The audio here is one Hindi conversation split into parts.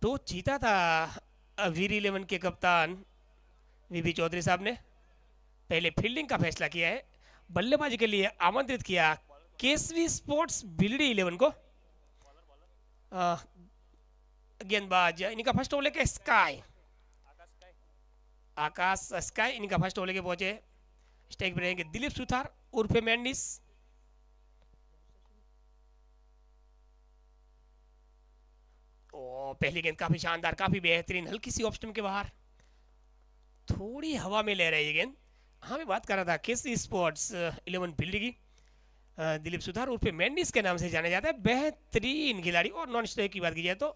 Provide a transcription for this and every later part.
टॉस जीता था वीर 11 के कप्तान वीबी चौधरी साहब ने। पहले फील्डिंग का फैसला किया है, बल्लेबाजी के लिए आमंत्रित किया केसवी स्पोर्ट्स बिलडी 11 को। अ, गेंदबाज इनका फर्स्ट ओवर लेके स्काई, आकाश स्काई इनका फर्स्ट ओवर लेके पहुंचे। स्ट्राइक पे रहेंगे दिलीप सुथार उर्फे मैंडिस। ओ पहली गेंद काफी शानदार, काफी बेहतरीन, हल्की सी ऑफ स्टंप के बाहर, थोड़ी हवा में ले रही है गेंद। हाँ मैं बात कर रहा था केसवी स्पोर्ट्स 11 बिल्डी की। दिलीप सुधार उर्फे मैंडिस के नाम से जाना जाता है, बेहतरीन खिलाड़ी। और नॉन स्ट्राइक की बात की जाए तो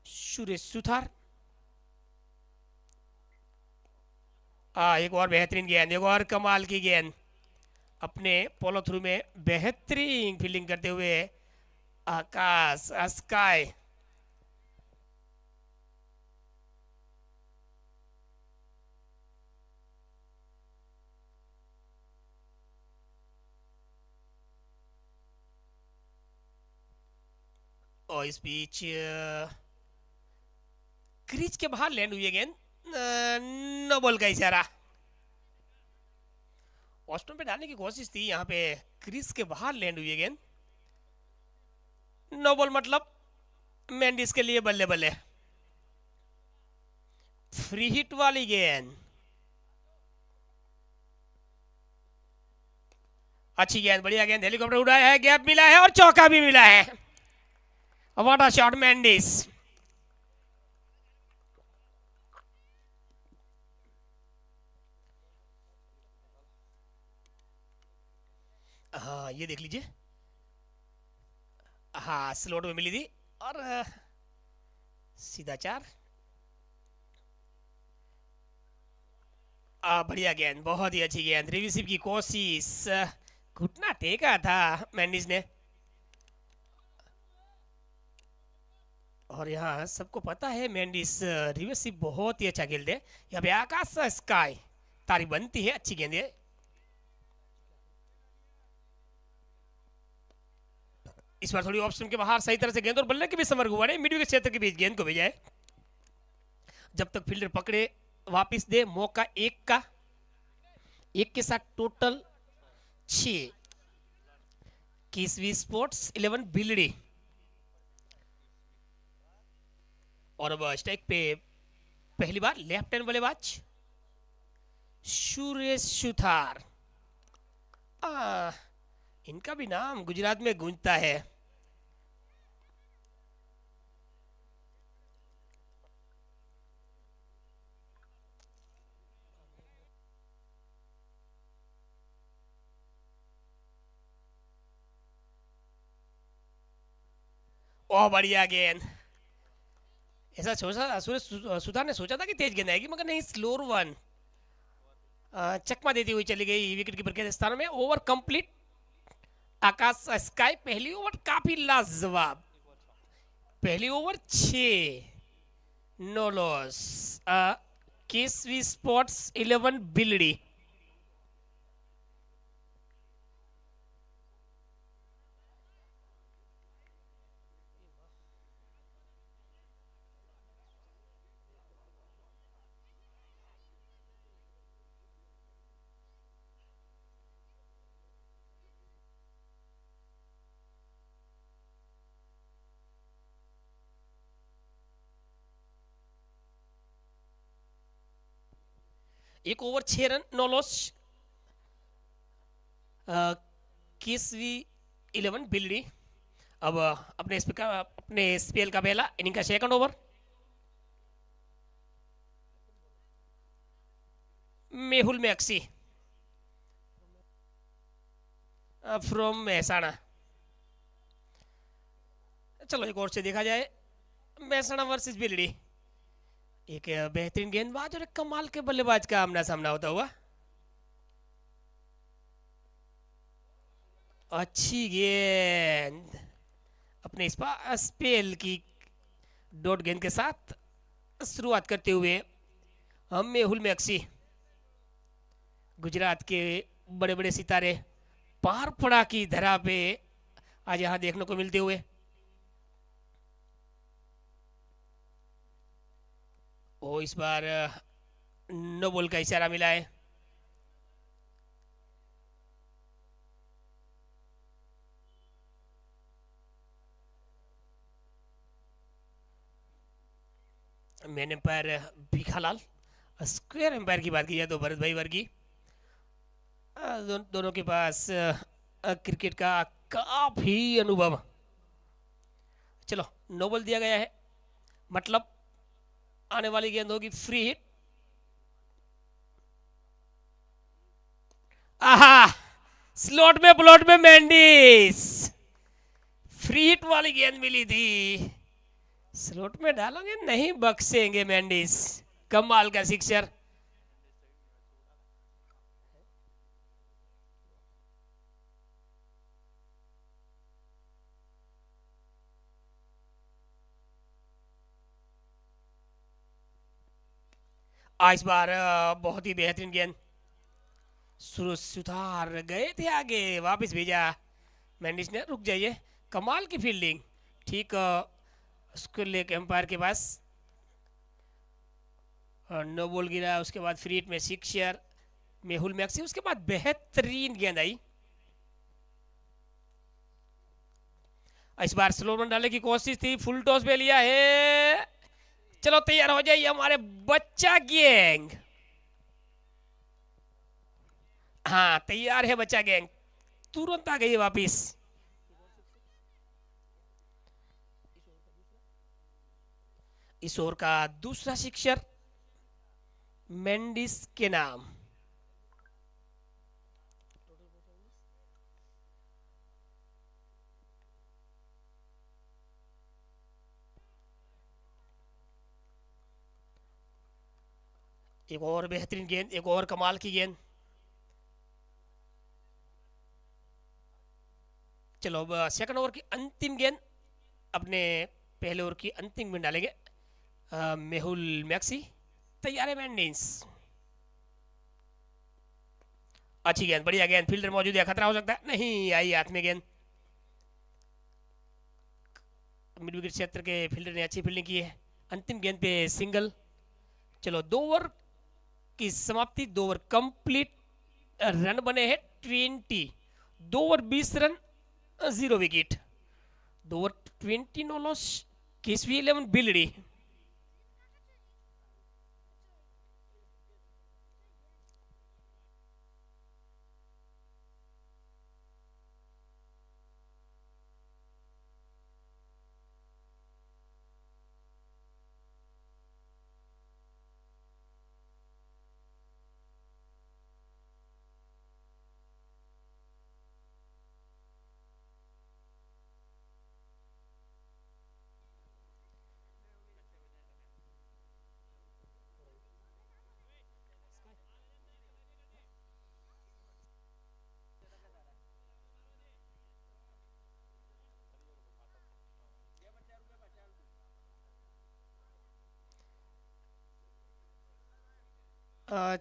सुरेश सुथार। एक और बेहतरीन गेंद, एक और कमाल की गेंद, अपने पोलो थ्रू में बेहतरीन फील्डिंग करते हुए आकाश स्काई। और इस बीच क्रीज के बाहर लैंड हुई है गेंद, नो बॉल का इशारा। ऑस्टन पे डालने की कोशिश थी, यहाँ पे क्रीज के बाहर लैंड हुई है गेंद, नो बॉल मतलब मैंडिस के लिए बल्ले बल्ले। फ्री हिट वाली गेंद, अच्छी गेंद, बढ़िया गेंद, हेलीकॉप्टर उड़ाया है, गैप मिला है और चौका भी मिला है। What a shot Mendes. हाँ ये देख लीजिए, हाँ स्लोट में मिली थी और सीधा चार। बढ़िया गेंद, बहुत ही अच्छी गेंद, रिसीव की कोशिश, घुटना टेका था मैंडिस ने। और यहाँ सबको पता है मैंडिस रिवर्सिव बहुत ही अच्छा खेलते हैं। यहाँ पे आकाश स्काई, तारीफ बनती है, अच्छी गेंद है। इस बार थोड़ी ऑप्शन के बाहर सही तरह से गेंद और बल्ले के भी समर हुआ है, मिडिल के क्षेत्र के बीच गेंद को भेजा है। जब तक फील्डर पकड़े वापस दे, मौका एक का, एक के साथ टोटल 6। केसवी स्पोर्ट्स 11 बिलड़ी। और अब स्ट्राइक पे पहली बार लेफ्ट हैंड बल्लेबाज सुरेश सुथार। इनका भी नाम गुजरात में गूंजता है। ओह बढ़िया गेंद, ऐसा सोचा सुरेश सुथार ने, सोचा था कि तेज गेंद आएगी, मगर नहीं, स्लोर वन चकमा देती हुई चली गई विकेट कीपर के स्थान में। ओवर कंप्लीट आकाश स्काई, पहली ओवर काफी लाजवाब, पहली over 6, no loss. Kesavi sports 11 Bildi. एक ओवर 6 रन, नो लॉस। केसवी 11 बिलड़ी। अब अपने स्पेल का पहला इनिंग का second over. Mehul maxi from Mehsana. चलो एक और से देखा जाए, महसाणा वर्सेस बिलड़ी। एक बेहतरीन गेंदबाज और एक कमाल के बल्लेबाज का आमना सामना होता हुआ। अच्छी गेंद, अपने स्पेल की डॉट गेंद के साथ शुरुआत करते हुए हम मेहुल मैक्सी, गुजरात के बड़े बड़े सितारे पार पड़ा की धरा पे आज यहाँ देखने को मिलते हुए। ओ इस बार नो बॉल का इशारा मिला है। Main umpire Bhikhalal. Square umpire की बात की जाए तो भरत भाई वर्गी। दोनों के पास क्रिकेट का काफी अनुभव। चलो नो बॉल दिया गया है, मतलब आने वाली गेंद होगी फ्री हिट। आहा, स्लॉट में प्लॉट में मेंडिस। फ्री हिट वाली गेंद मिली थी, स्लॉट में डालोगे नहीं बख्शेंगे मेंडिस। कमाल का सिक्सर। इस बार बहुत ही बेहतरीन गेंद। सुधार गए थे आगे, वापस भेजा मेंडिस ने। रुक जाइए, कमाल की फील्डिंग। ठीक उसको लेके एम्पायर के पास नो बॉल गिरा। उसके बाद फ्री हिट में सिक्सर मेहुल मैक्सी। उसके बाद बेहतरीन गेंद आई। इस बार स्लो रन डालने की कोशिश थी, फुल टॉस पे लिया है। चलो तैयार हो जाइए हमारे बच्चा गैंग। हाँ तैयार है बच्चा गैंग, तुरंत आ गई वापिस। इस ओवर का दूसरा सिक्सर मेंडिस के नाम। एक और बेहतरीन गेंद, एक और कमाल की गेंद। चलो अब सेकंड ओवर की अंतिम गेंद, अपने पहले ओवर की अंतिम गेंद डालेंगे मेहुल मैक्सी। तैयार है मेंडिस। अच्छी गेंद, बढ़िया गेंद। फील्डर मौजूद है, खतरा हो सकता है। नहीं आई हाथ में गेंद। मिड विकेट क्षेत्र के फील्डर ने अच्छी फील्डिंग की है। अंतिम गेंद पे सिंगल। चलो 2 ओवर की समाप्ति, 2 ओवर कंप्लीट। रन बने हैं 20। 2 over 20 run, 0 wicket. 2 over 20 no loss. केसवी 11 बिलड़ी।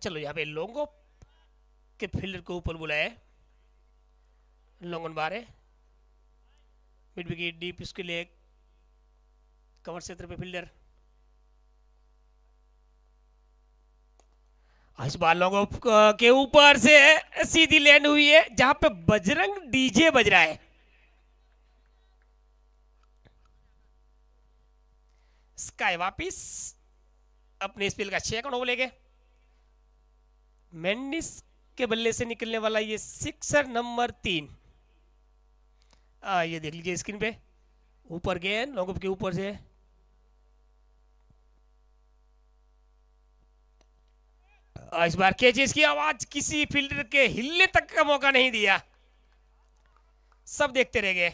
चलो यहाँ पे लोंगो के फील्डर को ऊपर बुलाया है। लॉन्ग ऑन बार है, मिड विकेट डीप, उसके लिए कवर क्षेत्र पे फील्डर। इस बार लॉन्ग ऑफ के ऊपर से सीधी लैंड हुई है, जहां पे बजरंग डीजे बज रहा है। स्काई वापिस अपने स्पेल का 6 ओवर ले गए। मेंडिस के बल्ले से निकलने वाला ये सिक्सर नंबर 3। ये देख लीजिए स्क्रीन पे, ऊपर गेंद लॉन्ग के ऊपर से। इस बार कैचेस की आवाज, किसी फील्डर के हिलने तक का मौका नहीं दिया, सब देखते रह गए।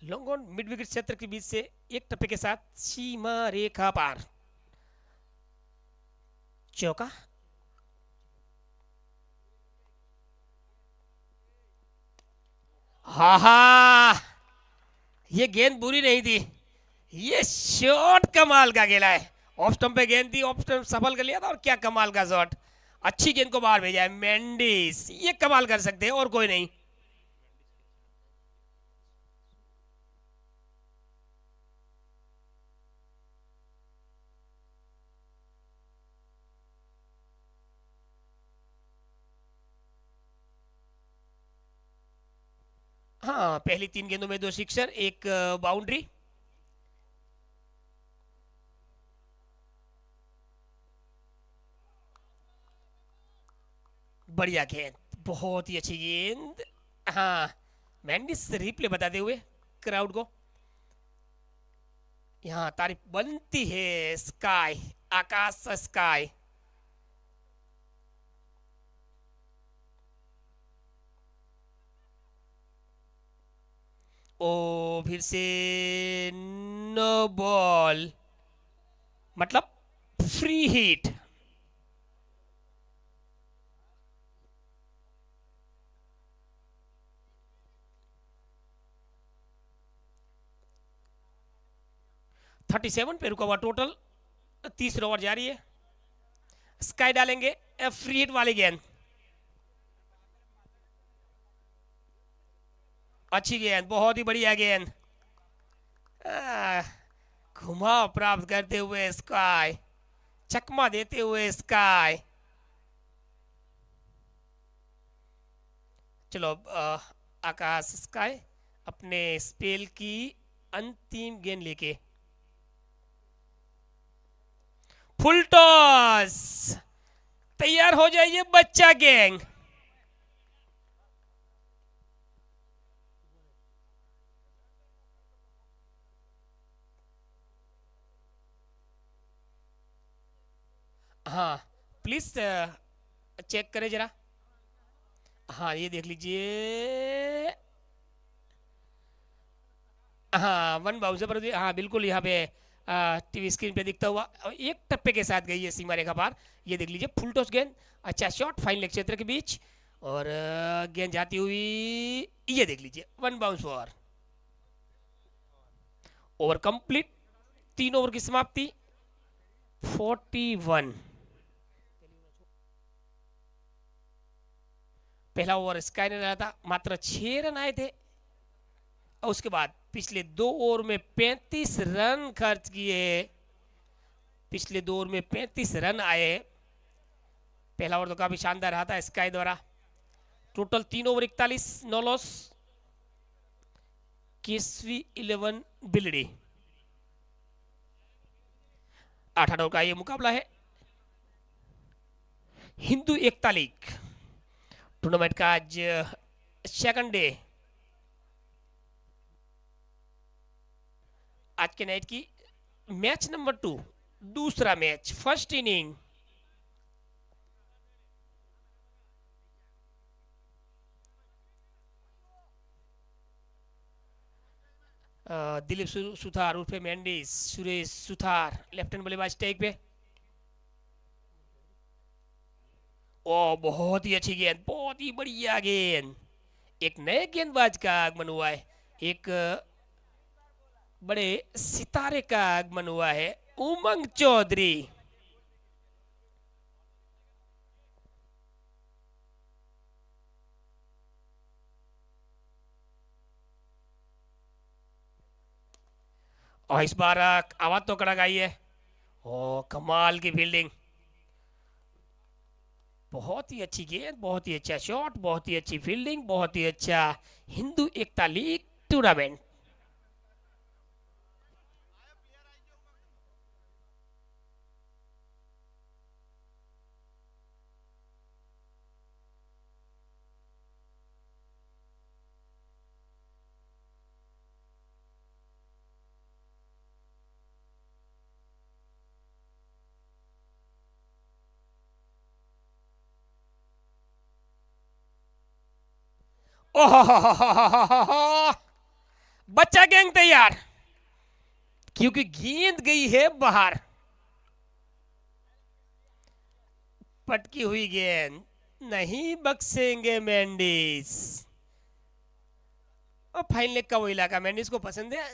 लॉन्ग ऑन मिड विकेट क्षेत्र के बीच से एक टप्पे के साथ सीमा रेखा पार। चौका। हा हा, ये गेंद बुरी नहीं थी, ये शॉट कमाल का खेला है। ऑफ स्टंप पे गेंद थी, ऑफ स्टंप सफल कर लिया था, और क्या कमाल का शॉट। अच्छी गेंद को बाहर भेजा है मेंडिस, ये कमाल कर सकते हैं और कोई नहीं। हाँ, पहली 3 गेंदों में 2 सिक्सर, एक बाउंड्री। बढ़िया गेंद, बहुत ही अच्छी गेंद। हाँ, मैंडिस रिप्ले बताते हुए क्राउड को यहाँ तारीफ बनती है। स्काई, आकाश स्काई। ओ फिर से नो बॉल, मतलब फ्री हिट। 37 पे रुका हुआ टोटल। तीसरा ओवर जारी है। स्काई डालेंगे फ्री हिट वाली गेंद। अच्छी गेंद, बहुत ही बढ़िया गेंद। घुमाव प्राप्त करते हुए स्काई, चकमा देते हुए स्काई। चलो आकाश स्काई अपने स्पेल की अंतिम गेंद लेके फुल टॉस। तैयार हो जाइए बच्चा गैंग। हाँ, प्लीज चेक करें जरा। हाँ, ये देख लीजिए। हाँ, वन बाउंसर पर, हाँ बिल्कुल यहाँ पे टीवी स्क्रीन पे दिखता हुआ एक टप्पे के साथ गई है सीमा रेखा पार। ये देख लीजिए, फुल टॉस गेंद, अच्छा शॉट फाइन लेग क्षेत्र के बीच, और गेंद जाती हुई, ये देख लीजिए, one bounce over. Over complete, 3 over की समाप्ति, 41। पहला ओवर स्काई ने डाला था, मात्र 6 रन आए थे, और उसके बाद पिछले 2 ओवर में 35 रन खर्च किए। पिछले 2 ओवर में 35 रन आए। पहला ओवर तो काफी शानदार रहा था स्काई द्वारा। Total 3 over 41, 9 loss. केसवी 11 बिल्डी। 8 ओवर का ये मुकाबला है। हिंदू एकता लीग टूर्नामेंट का आज सेकंड डे। आज के नाइट की मैच नंबर 2, दूसरा match, first inning. Dilip Suthar उर्फे मैंडिस, सुरेश सुथार लेफ्ट हैंड बल्लेबाज टैग पे। ओ बहुत ही अच्छी गेंद, बहुत ही बढ़िया गेंद। एक नए गेंदबाज का आगमन हुआ है, एक बड़े सितारे का आगमन हुआ है, उमंग चौधरी। और इस बार आवाज तो कड़क आई है। ओ कमाल की फील्डिंग, बहुत ही अच्छी गेंद, बहुत ही अच्छा शॉट, बहुत ही अच्छी फील्डिंग, बहुत ही अच्छा। हिंदू एकता लीग टूर्नामेंट। ओह, बच्चा गैंग तैयार, क्योंकि गेंद गई है बाहर। पटकी हुई गेंद नहीं बख्शेंगे मैंडिस। और फाइन लेग का वो इलाका मैंडिस को पसंद है।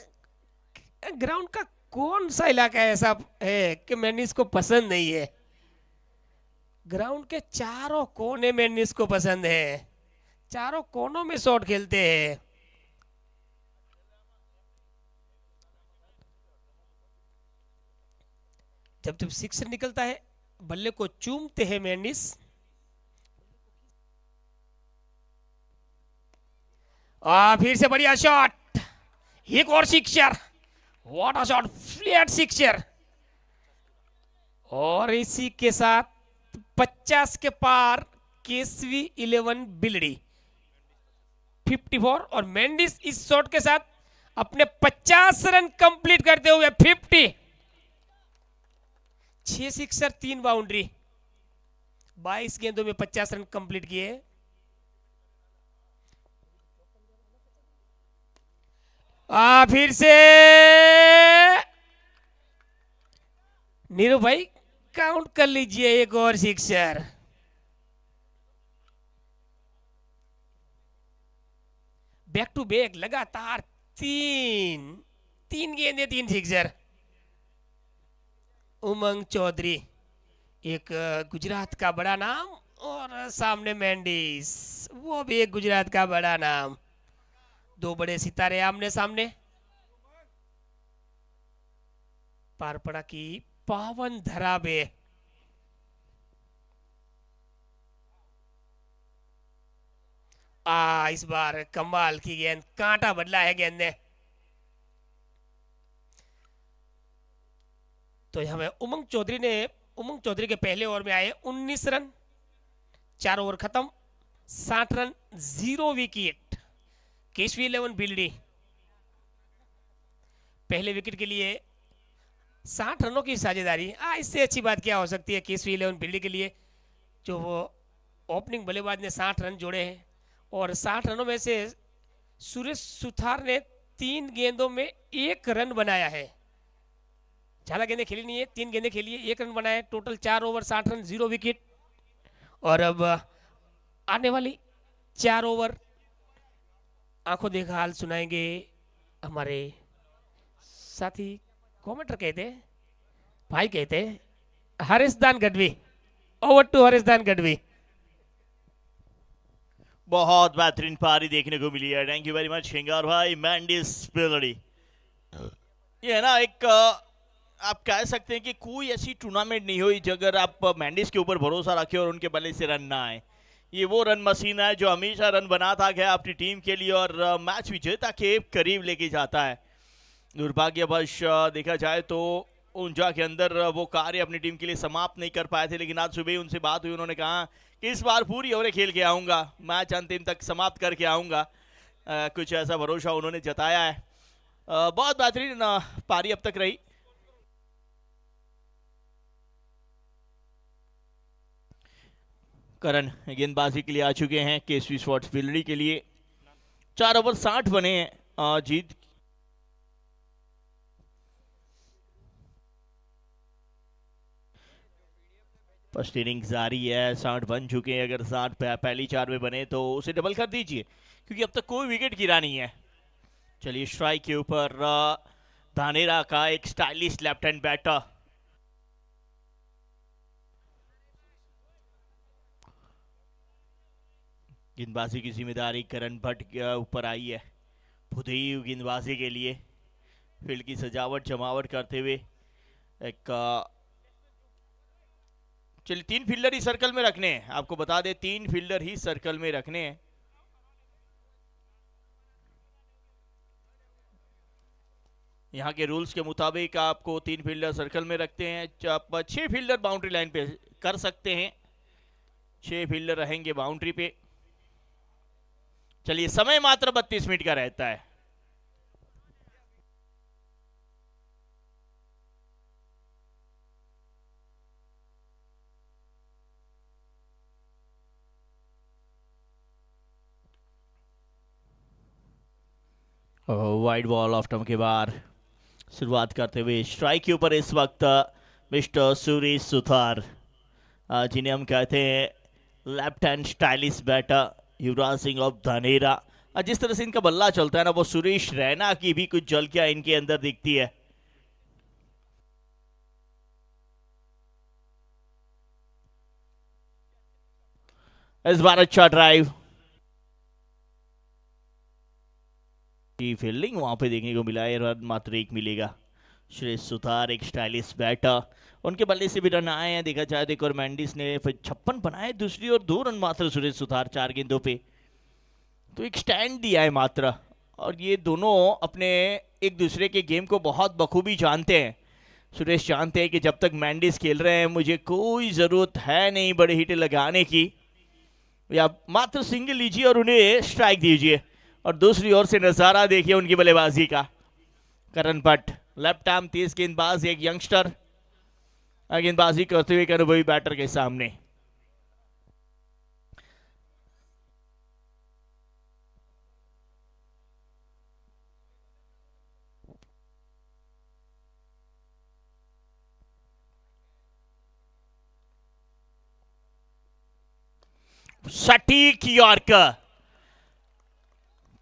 ग्राउंड का कौन सा इलाका ऐसा है कि मैंडिस को पसंद नहीं है? ग्राउंड के चारों कोने मैंडिस को पसंद है, चारों कोनों में शॉट खेलते हैं। जब जब सिक्सर निकलता है, बल्ले को चूमते हैं मैंडिस। फिर से बढ़िया शॉट, एक और sixer, what a shot, flat sixer. और इसी के साथ 50 के पार केसवी 11 बिलड़ी 54, और मेंडिस इस शॉट के साथ अपने 50 रन कंप्लीट करते हुए 50, 6 सिक्सर 3 बाउंड्री, 22 गेंदों में 50 रन कंप्लीट किए। फिर से नीरू भाई काउंट कर लीजिए, एक और सिक्सर। बैक टू बैक लगातार तीन गेंदे 3 सिक्सर। उमंग चौधरी, एक गुजरात का बड़ा नाम, और सामने मेंडिस, वो भी एक गुजरात का बड़ा नाम। दो बड़े सितारे आमने सामने। पारपड़ा की पावन धरा पे इस बार कमाल की गेंद, कांटा बदला है गेंद ने। तो यहां पे उमंग चौधरी के पहले ओवर में आए 19 रन, 4 ओवर खत्म, 60 रन, 0 विकेट। केसवी 11 बिल्डी पहले विकेट के लिए 60 रनों की साझेदारी। इससे अच्छी बात क्या हो सकती है केसवी 11 बिल्डी के लिए, जो वो ओपनिंग बल्लेबाज ने 60 रन जोड़े हैं, और 60 रनों में से सुरेश सुथार ने 3 गेंदों में 1 रन बनाया है। ज़्यादा गेंदें खेली नहीं है, 3 गेंदें खेली है, 1 रन बनाया, टोटल 4 ओवर 60 रन, 0 विकेट। और अब आने वाली 4 ओवर आंखों देखा हाल सुनाएंगे हमारे साथी कमेंटर, कहते भाई, कहते हरीशदान गढ़वी। Over to Harishdan Gadhvi. बहुत बेहतरीन पारी देखने को मिली है, thank you very much Shingar भाई। मैंडिस बिलड़ी, ये है ना, एक आप कह सकते हैं कि कोई ऐसी टूर्नामेंट नहीं हुई अगर आप मैंडिस के ऊपर भरोसा रखे और उनके बल्ले से रन ना आए। ये वो रन मशीन है जो हमेशा रन बनाता गया अपनी टीम के लिए और मैच विजेता के करीब लेके जाता है। दुर्भाग्यवश देखा जाए तो ऊंचा के अंदर वो कार्य अपनी टीम के लिए समाप्त नहीं कर पाए थे, लेकिन आज सुबह उनसे बात हुई, उन्होंने कहा कि इस बार पूरी ओवरें खेल के आऊँगा, मैच अंतिम तक समाप्त करके आऊँगा। कुछ ऐसा भरोसा उन्होंने जताया है। बहुत बेहतरीन पारी अब तक रही। करण गेंदबाजी के लिए आ चुके हैं केसवी स्पोर्ट्स बिलड़ी के लिए। 4 ओवर 60 बने हैं जीत। फर्स्ट इनिंग जारी है, 60 बन चुके हैं। अगर 60 पहली 4 में बने तो उसे डबल कर दीजिए, क्योंकि अब तक कोई विकेट गिरा नहीं है। चलिए, स्ट्राइक के ऊपर धानेरा का एक स्टाइलिश लेफ्ट हैंड बैटर। गेंदबाजी की जिम्मेदारी करण भट्ट के ऊपर आई है। फुदीव गेंदबाजी के लिए फील्ड की सजावट जमावट करते हुए एक चलिए 3 फील्डर ही सर्कल में रखने हैं। आपको बता दें 3 फील्डर ही सर्कल में रखने हैं। यहाँ के रूल्स के मुताबिक आपको 3 फील्डर सर्कल में रखते हैं। आप 6 फील्डर बाउंड्री लाइन पे कर सकते हैं, 6 फील्डर रहेंगे बाउंड्री पे। चलिए, समय मात्र 32 मिनट का रहता है। वाइड बॉल ऑफ टर्म के बाद शुरुआत करते हुए स्ट्राइक के ऊपर इस वक्त मिस्टर सुरेश सुथार, जिन्हें हम कहते हैं left hand stylish batter Yuvraj Singh of Dhanera. जिस तरह से इनका बल्ला चलता है ना, वो सुरेश रैना की भी कुछ झलकियां इनके अंदर दिखती है। इस बार अच्छा ड्राइव, फील्डिंग वहां पे देखने को मिला है, रन मात्र 1 मिलेगा। सुरेश सुथार एक स्टाइलिश बैटर, उनके बल्ले से भी रन आए हैं। देखा जाए तो एक और मेंडिस ने 56 बनाए, दूसरी और 2 रन मात्र सुरेश सुथार 4 गेंदों पे। तो एक स्टैंड दिया है मात्र, और ये दोनों अपने एक दूसरे के गेम को बहुत बखूबी जानते हैं। सुरेश जानते हैं कि जब तक मैंडिस खेल रहे हैं मुझे कोई ज़रूरत है नहीं बड़े हिट लगाने की, या मात्र सिंगल लीजिए और उन्हें स्ट्राइक दीजिए। और दूसरी ओर से नज़ारा देखिए उनकी बल्लेबाजी का। करण भट्ट लेफ्ट आर्म तेज गेंदबाज, एक यंगस्टर गेंदबाजी करते हुए एक अनुभवी बैटर के सामने। सटीक यॉर्कर,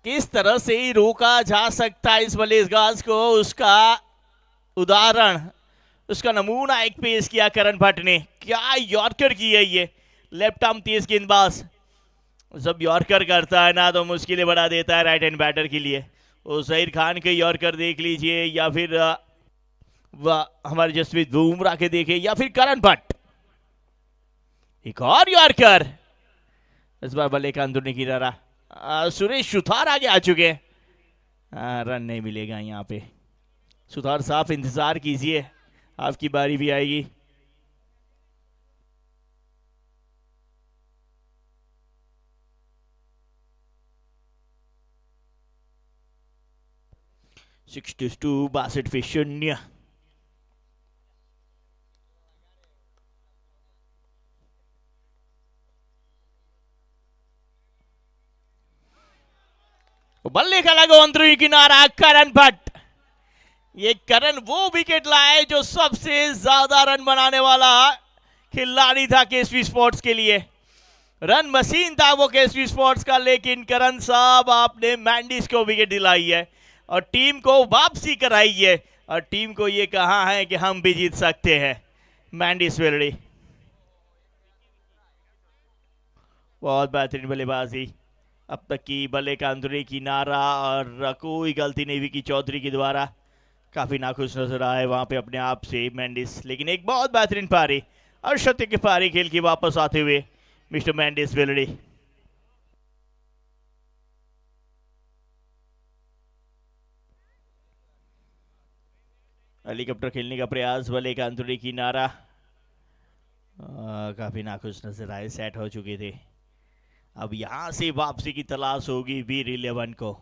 किस तरह से ही रोका जा सकता है इस बल्लेबाज को, उसका उदाहरण, उसका नमूना एक पेश किया करण भट्ट ने। क्या यॉर्कर की है ये लेफ्ट आर्म तेज गेंदबाज। जब यॉर्कर करता है ना तो मुश्किलें बढ़ा देता है राइट हैंड बैटर के लिए। वो जहीर खान के यॉर्कर देख लीजिए, या फिर हमारे जसप्रीत बुमराह के देखे, या फिर करण भट्ट। एक और यॉर्कर, इस बार बल्ले का अंदरूनी किनारा। सुरेश सुथार आगे आ चुके हैं। रन नहीं मिलेगा यहाँ पे। सुथार साहब इंतजार कीजिए, आपकी बारी भी आएगी। सिक्स टू 62 पे 0। बल्ले का लगा अंदरूनी किनारा, करण भट्ट। ये करण वो विकेट लाए जो सबसे ज्यादा रन बनाने वाला खिलाड़ी था केसरी स्पोर्ट्स के लिए। रन मशीन था वो केसरी स्पोर्ट्स का, लेकिन करण साहब आपने मैंडिस को विकेट दिलाई है और टीम को वापसी कराई है, और टीम को ये कहा है कि हम भी जीत सकते हैं। मैंडिस वेलडी, बहुत बेहतरीन बल्लेबाजी अब तक की। बल्ले का अंदरूनी किनारा, और कोई गलती नहीं विकी चौधरी के द्वारा। काफी नाखुश नजर आए वहां पे अपने आप से मैंडिस, लेकिन एक बहुत बेहतरीन पारी, अर्शत की पारी खेल के वापस आते हुए मिस्टर मैंडिस वेलडी। हेलीकॉप्टर खेलने का प्रयास, बल्ले का अंदरूनी किनारा। काफी नाखुश नजर आए, सेट हो चुके थे। अब यहां से वापसी की तलाश होगी वीर 11 को।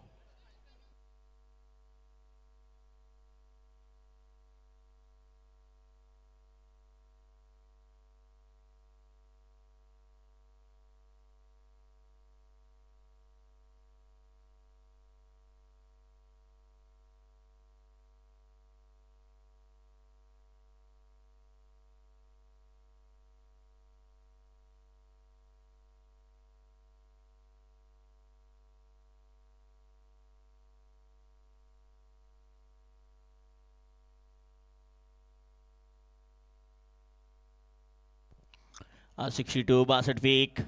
आज 62 62 पे 1।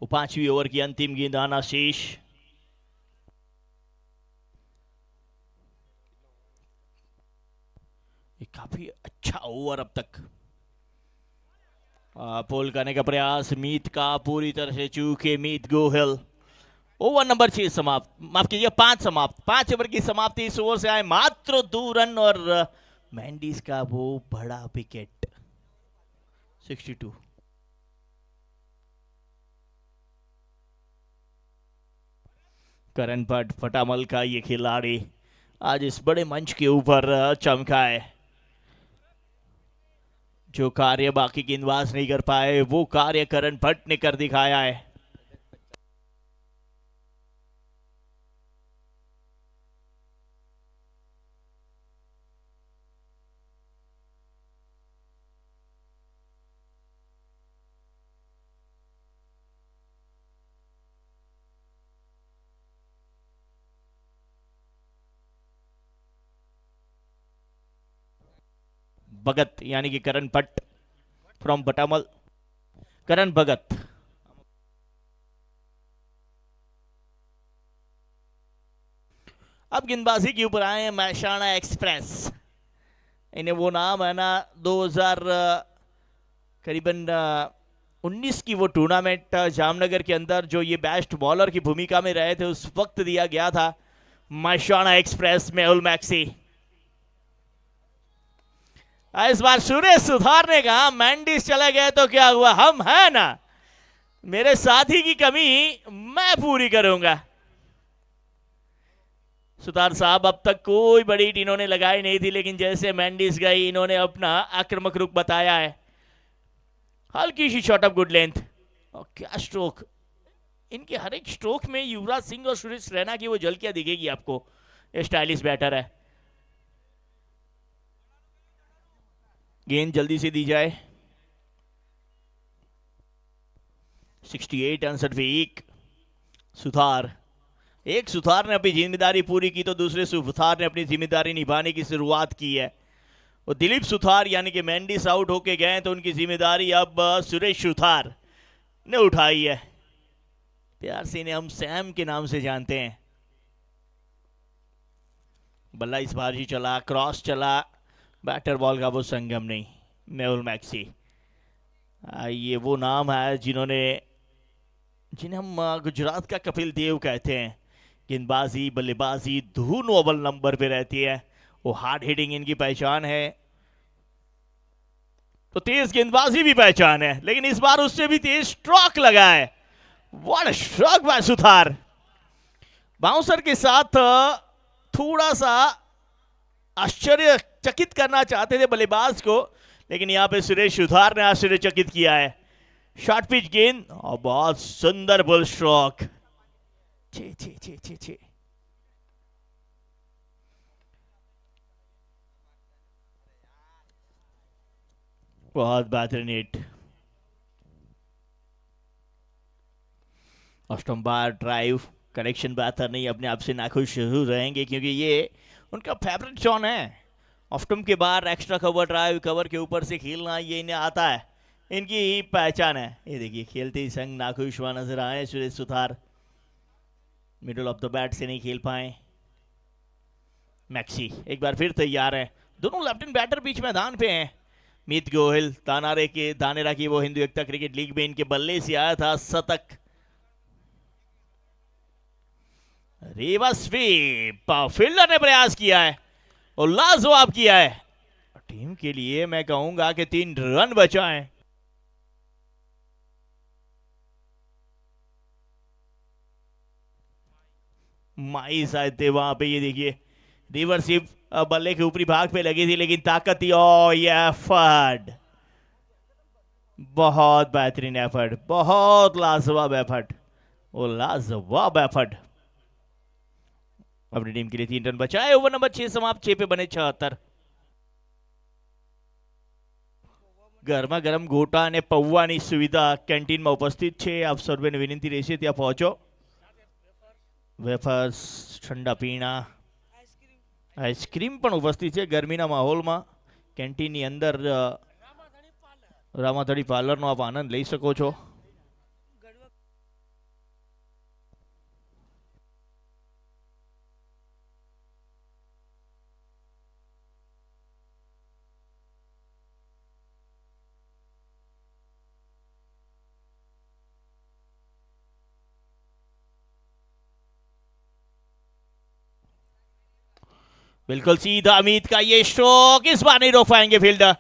वो 5वीं ओवर की अंतिम गेंद आना शेष। काफी अच्छा ओवर अब तक। पोल करने का प्रयास मीत का, पूरी तरह से चूके मीत गोहिल। ओवर नंबर 6 समाप्त, माफ कीजिए 5 समाप्त। 5 ओवर की समाप्ति, इस ओवर से आए मात्र 2 रन, और मैंडिस का वो बड़ा विकेट। 62। करण भट्ट फटामल का ये खिलाड़ी आज इस बड़े मंच के ऊपर चमका है। जो कार्य बाकी गेंदबाज नहीं कर पाए, वो कार्य करण भट्ट ने कर दिखाया है। भगत यानी कि करण भट्ट फ्रॉम बटामल, करण भगत। अब गेंदबाजी के ऊपर आए महसाणा एक्सप्रेस। इन्हें वो नाम है ना 2000 करीबन 19 की वो टूर्नामेंट जामनगर के अंदर जो ये बेस्ट बॉलर की भूमिका में रहे थे उस वक्त दिया गया था मशाना एक्सप्रेस मेहुल मैक्सी। इस बार सुरेश सुथार ने कहा मैंडिस चले गए तो क्या हुआ, हम हैं ना, मेरे साथी की कमी मैं पूरी करूंगा। सुतार साहब अब तक कोई बड़ी हिट इन्होंने लगाई नहीं थी, लेकिन जैसे मैंडिस गई इन्होंने अपना आक्रामक रुख बताया है। हल्की सी शॉट ऑफ गुड लेंथ और क्या स्ट्रोक, इनके हर एक स्ट्रोक में युवराज सिंह और सुरेश रैना की वो झलकियां दिखेगी आपको। ये स्टाइलिश बैटर है। गेंद जल्दी से दी जाए। 68 अनसठ वीक। सुथार, एक सुथार ने अपनी जिम्मेदारी पूरी की तो दूसरे सुथार ने अपनी जिम्मेदारी निभाने की शुरुआत की है। और दिलीप सुथार यानी कि मैंडिस आउट होके गए तो उनकी जिम्मेदारी अब सुरेश सुथार ने उठाई है। प्यार से इन्हें हम सैम के नाम से जानते हैं। बल्ला इस बार ही चला, क्रॉस चला, बैटर बॉल का वो संगम नहीं। मेहुल मैक्सी, ये वो नाम है जिन्हें हम गुजरात का कपिल देव कहते हैं। गेंदबाजी बल्लेबाजी दोनों अव्वल नंबर पे रहती है। वो हार्ड हिटिंग इनकी पहचान है, तो तेज गेंदबाजी भी पहचान है, लेकिन इस बार उससे भी तेज स्ट्रोक लगा है। What stroke bye Suthar. Bouncer के साथ थोड़ा सा आश्चर्यचकित करना चाहते थे बल्लेबाज को, लेकिन यहां पे सुरेश सुथार ने आश्चर्यचकित किया है। शॉर्ट पिच गेंद और बहुत सुंदर बुल स्ट्रोक। छे छे छे छे छे। बहुत बेहतरीन हिट। ऑस्टम बार ड्राइव कनेक्शन बेहतर नहीं, अपने आप से नाखुश जरूर रहेंगे क्योंकि ये उनका फेवरेट जॉन है। ऑफ्टम के बाहर एक्स्ट्रा कवर ड्राइव, कवर के ऊपर से खेलना ये इन्हें आता है, इनकी ही पहचान है। ये देखिए खेलते ही संग नाखुश हुआ नजर आए Suresh Suthar. Middle of the bat से नहीं खेल पाए। मैक्सी एक बार फिर तैयार है। दोनों लेफ्ट हैंड बैटर बीच मैदान पे हैं। मीत गोहिल दानेरा की वो हिंदू एकता क्रिकेट लीग में इनके बल्ले से आया था शतक। रिवर्स स्वीप, फील्डर ने प्रयास किया है और लाजवाब किया है। टीम के लिए मैं कहूंगा कि 3 रन बचाएं। माई शायद थे वहां पे। ये देखिए रिवर्स स्वीप बल्ले के ऊपरी भाग पे लगी थी, लेकिन ताकत थी। ओ ये एफर्ट, बहुत बेहतरीन एफर्ट, बहुत लाजवाब एफर्ट, वो लाजवाब एफर्ट। अपनी टीम के लिए 3 रन बचाए। ओवर नंबर 6 समाप्त, 6 पे बने 76। ગરમા ગરમ ગોટા અને પૌવાની સુવિધા કેન્ટીનમાં ઉપસ્થિત છે। આપ સર્વેને વિનંતી રહેશે ત્યાં પહોંચો। વેફર્સ, ઠંડા પીણા, આઈસ્ક્રીમ પણ ઉપસ્થિત છે ગરમીના માહોલમાં। કેન્ટીનની અંદર રામાધડી પાર્લરનો આપ આનંદ લઈ શકો છો। बिल्कुल सीधा अमित का ये स्ट्रोक, इस बार नहीं रोक पाएंगे फील्डर।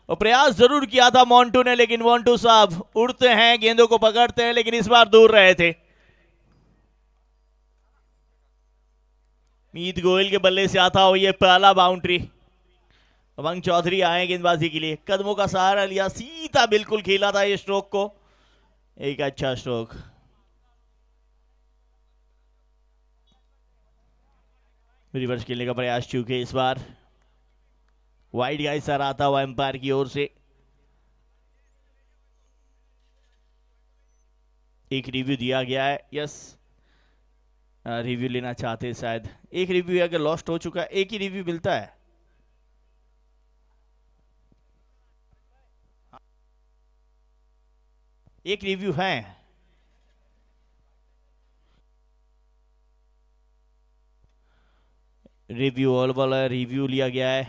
और प्रयास जरूर किया था मोंटू ने, लेकिन मोंटू साहब उड़ते हैं, गेंदों को पकड़ते हैं, लेकिन इस बार दूर रहे थे। मीत गोयल के बल्ले से आता हो ये पहला बाउंड्री। अमंग चौधरी आए गेंदबाजी के लिए, कदमों का सहारा लिया, सीधा बिल्कुल खेला था ये स्ट्रोक को। एक अच्छा स्ट्रोक। रिवर्स खेलने का प्रयास चूके इस बार वाइड गाइस सर आता हुआ एम्पायर की ओर से। एक रिव्यू दिया गया है। यस, रिव्यू लेना चाहते हैं शायद। एक रिव्यू अगर लॉस्ट हो चुका है, एक ही रिव्यू मिलता है। एक रिव्यू है। रिव्यू ऑल वाला रिव्यू लिया गया है।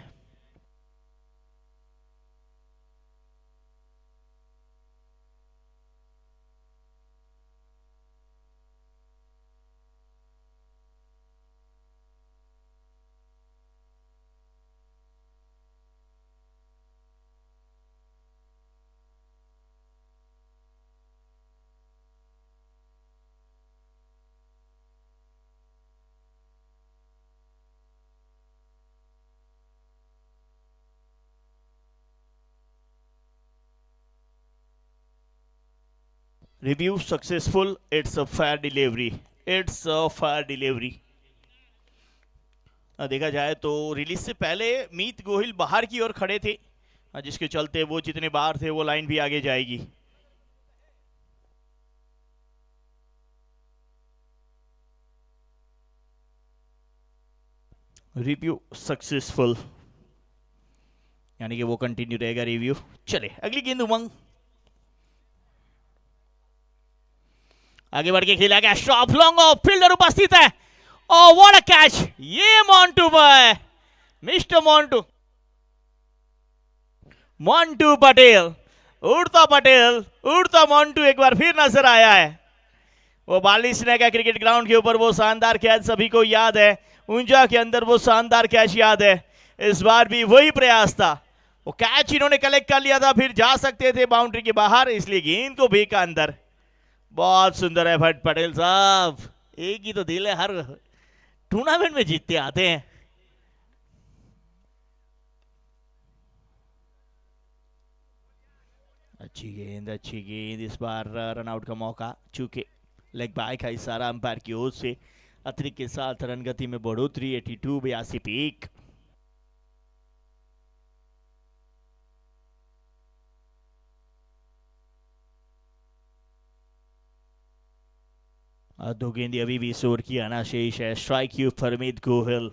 Review successful, it's a fair delivery, it's a fair delivery. देखा जाए तो रिलीज से पहले मीत गोहिल बाहर की ओर खड़े थे, जिसके चलते वो जितने बाहर थे वो लाइन भी आगे जाएगी। रिव्यू सक्सेसफुल, यानी कि वो कंटिन्यू रहेगा रिव्यू। चले अगली गेंद उमंग, आगे बढ़ के खेला गया शॉट लॉन्ग ऑफ, फील्डर उपस्थित है और व्हाट अ कैच, ये मॉन्टू पर मिस्टर मॉन्टू, मॉन्टू पटेल, उड़ता मॉन्टू एक बार फिर नजर आया है। वो बालिश ने का क्रिकेट ग्राउंड के ऊपर वो शानदार कैच सभी को याद है, ऊंचा के अंदर वो शानदार कैच याद है। इस बार भी वही प्रयास था, वो कैच इन्होंने कलेक्ट कर लिया था, फिर जा सकते थे बाउंड्री के बाहर, इसलिए गेंद को भेका अंदर। बहुत सुंदर है भट्ट पटेल साहब, एक ही तो दिल है, हर टूर्नामेंट में जीतते आते हैं। अच्छी गेंद, इस बार रन आउट का मौका, चूंकि लेग बाय का इशारा अंपायर की ओर से, अतिरिक्त के साथ रन गति में बढ़ोतरी, 82-82 पे 1। दो गेंदी अभी भी शोर की आना शेष है। स्ट्राइक यू फरमीद गोहिल,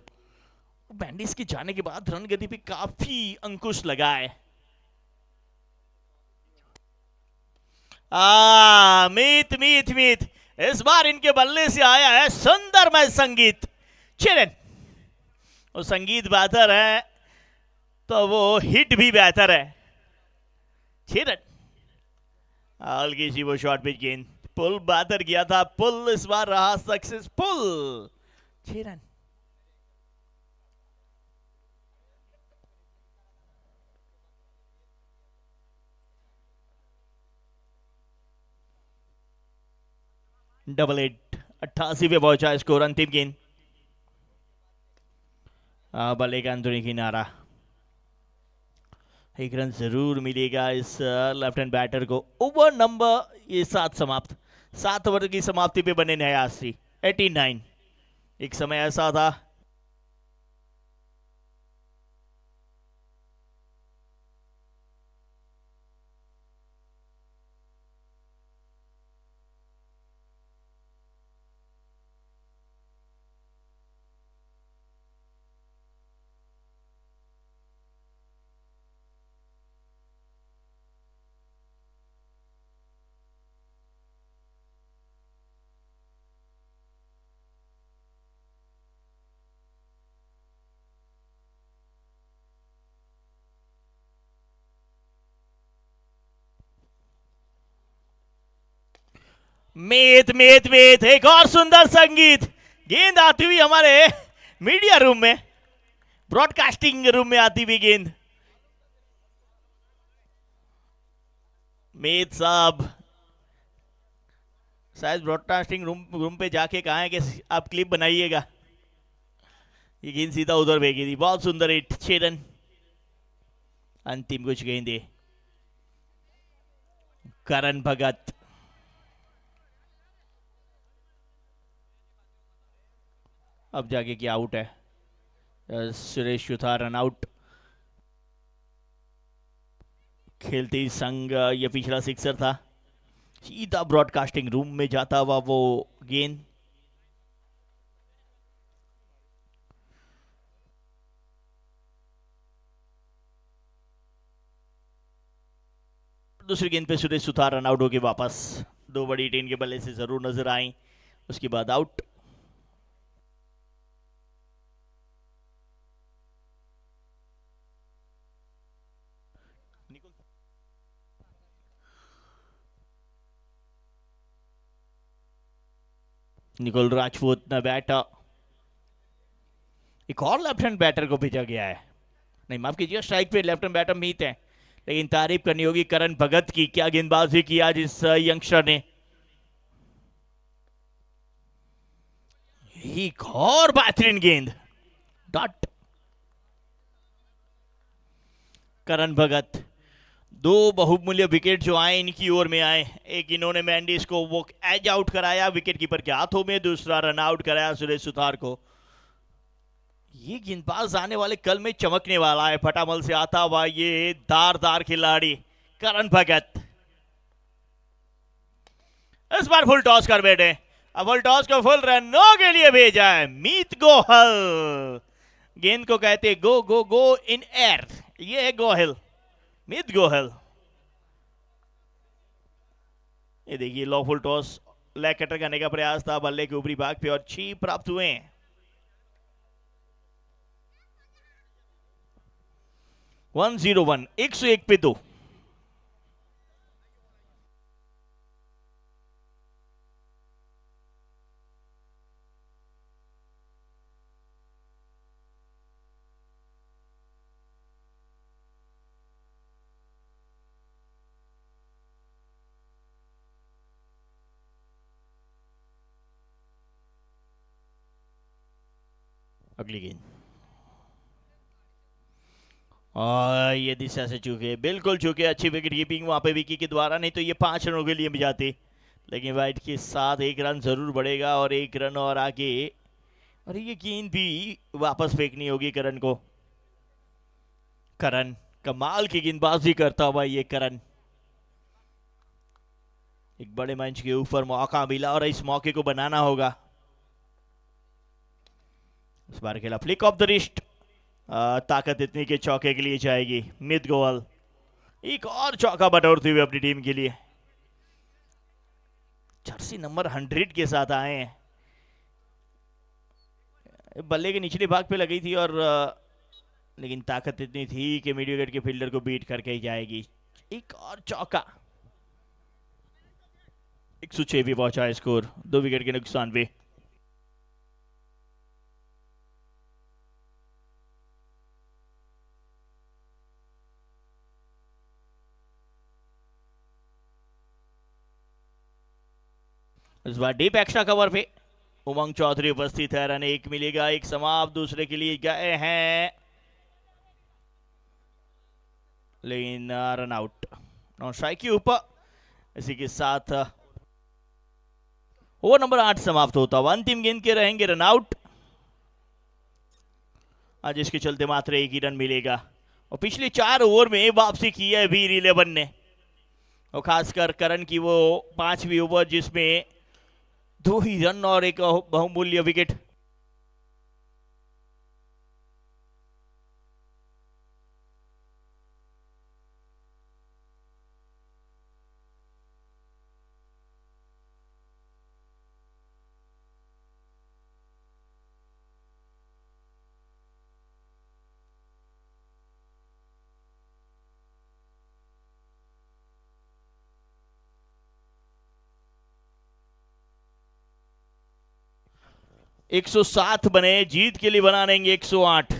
बैंडिस के जाने के बाद रन गति पे काफी अंकुश लगा है। मीत इस बार इनके बल्ले से आया है सुंदरमय संगीत। चिरन, वो संगीत बेहतर है तो वो हिट भी बेहतर है। चिरन हल्की सी वो शॉर्ट पिच गेंद, पुल बेहतर किया था, पुल इस बार रहा सक्सेसफुल। चिरन डबल 8, 88 पे पहुंचा स्कोर। अंतिम गेंद, बल्ले का अंदरूनी किनारा, एक रन जरूर मिलेगा इस लेफ्ट हैंड बैटर को। ओवर नंबर ये 7 समाप्त, 7 ओवर की समाप्ति पे बने न्यायासी 89। एक समय ऐसा था मेत एक और सुंदर संगीत, गेंद आती हुई हमारे मीडिया रूम में, ब्रॉडकास्टिंग रूम में आती हुई गेंद। मेत साहब शायद ब्रॉडकास्टिंग रूम पे जाके कहा है कि आप क्लिप बनाइएगा। ये गेंद सीधा उधर भेजी थी, बहुत सुंदर हिट, 6 रन। अंतिम कुछ गेंदे, करण भगत, अब जाके क्या आउट है, सुरेश सुथार रन आउट। खेलते ही संग ये पिछला सिक्सर था, सीधा ब्रॉडकास्टिंग रूम में जाता हुआ वो गेंद। दूसरी गेंद पे सुरेश सुथार रन आउट होके वापस, 2 बड़ी टीम के बल्ले से जरूर नजर आई, उसके बाद आउट। निकोल राजपूत न बैटर, एक और लेफ्ट हैंड बैटर को भेजा गया है, नहीं माफ कीजिए, स्ट्राइक पे लेफ्ट हैंड बैटर मीत है, लेकिन तारीफ करनी होगी करण भगत की, क्या गेंदबाजी की आज इस यंगस्टर ने। एक और बेहतरीन गेंद, डॉट। करण भगत दो बहुमूल्य विकेट जो आए इनकी ओर में आए। एक इन्होंने मैंडिस को वो एज आउट कराया विकेट कीपर के हाथों में, दूसरा रन आउट कराया सुरेश सुतार को। ये गेंदबाज आने वाले कल में चमकने वाला है। फटामल से आता हुआ ये धारदार खिलाड़ी करण भगत इस बार फुल टॉस कर बैठे। अब फुल टॉस को फुल रनों के लिए भेजा है मीत गोहल। गेंद को कहते गो गो गो इन एयर, ये है गोहल, मीत गोहल। ये देखिए लो फुल टॉस लेग कटर करने का प्रयास था, बल्ले के ऊपरी भाग पे और 6 प्राप्त हुए। 101, 101 पे 2। अगली गेंद और ये दिशा से चूके, बिल्कुल चूके। अच्छी विकेट कीपिंग वहां पे विकी के द्वारा, नहीं तो ये 5 रनों के लिए भी जाते। लेकिन वाइट के साथ 1 रन जरूर बढ़ेगा और 1 रन और आगे। और ये गेंद भी वापस फेंकनी होगी करण को। करण कमाल की गेंदबाजी करता हुआ ये करण। एक बड़े मंच के ऊपर मौका मिला और इस मौके को बनाना होगा। इस बार खेला फ्लिक ऑफ द रिस्ट, ताकत इतनी के चौके के लिए जाएगी मित गोयल। एक और चौका बटोरते हुए अपनी टीम के लिए। जर्सी नंबर 100 के साथ आए हैं। बल्ले के निचले भाग पे लगी थी और लेकिन ताकत इतनी थी कि मिड विकेट के फील्डर को बीट करके ही जाएगी। एक और चौका। 106 भी पहुंचा स्कोर 2 विकेट के नुकसान पे। इस बार डीप एक्स्ट्रा कवर पे उमंग चौधरी उपस्थित है। रन 1 मिलेगा, 1 समाप्त, दूसरे के लिए गए हैं लेकिन रन आउट। नॉन स्ट्राइक के ऊपर इसी के साथ ओवर नंबर 8 समाप्त होता हुआ। अंतिम गेंद के रहेंगे रन आउट, आज इसके चलते मात्र 1 ही रन मिलेगा। और पिछले 4 ओवर में वापसी की है वीर 11 ने, और खासकर करण की वो 5वीं ओवर जिसमें 2 ही रन और एक बहुमूल्य विकेट। एक 107 बने, जीत के लिए बना लेंगे 108।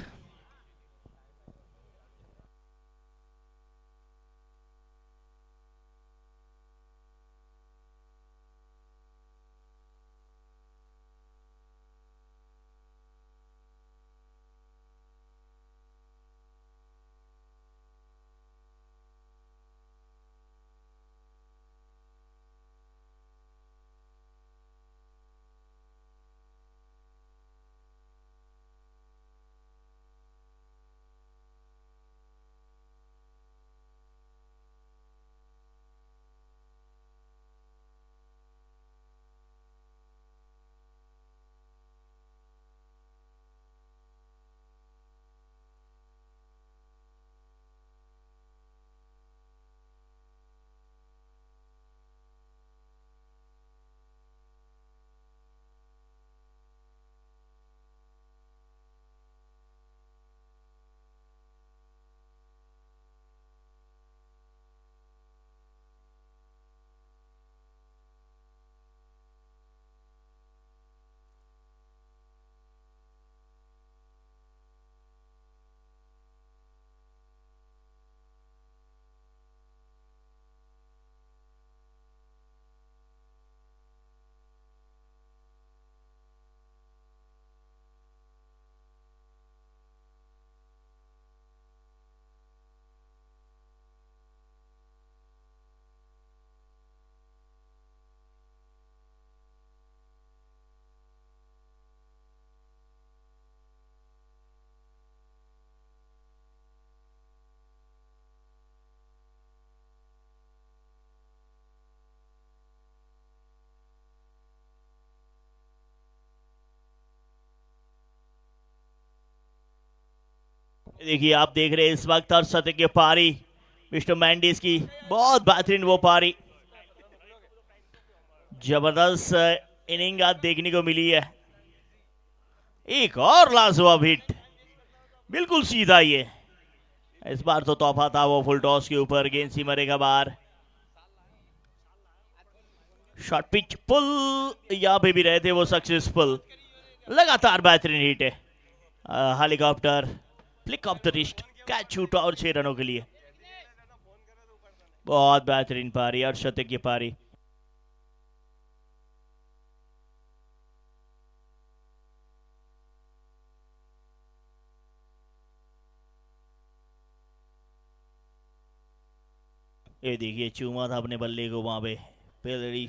देखिए आप देख रहे हैं इस वक्त अर्शदीप की पारी, मिस्टर मैंडिस की बहुत बेहतरीन वो पारी, जबरदस्त इनिंग आज देखने को मिली है। एक और लाजवाब हिट, बिल्कुल सीधा ये, इस बार तो तोहफा था वो फुल टॉस के ऊपर, गेंद सीमरे का बाहर, शॉर्ट पिच पुल यहाँ पे भी रहे थे वो सक्सेसफुल, लगातार बेहतरीन हिट है। Helicopter flick of the wrist, catch छूट और 6 रनों के लिए, बहुत बेहतरीन पारी अर्शदीप की पारी। ये देखिए चूमा था अपने बल्ले को वहां पे, पेलरी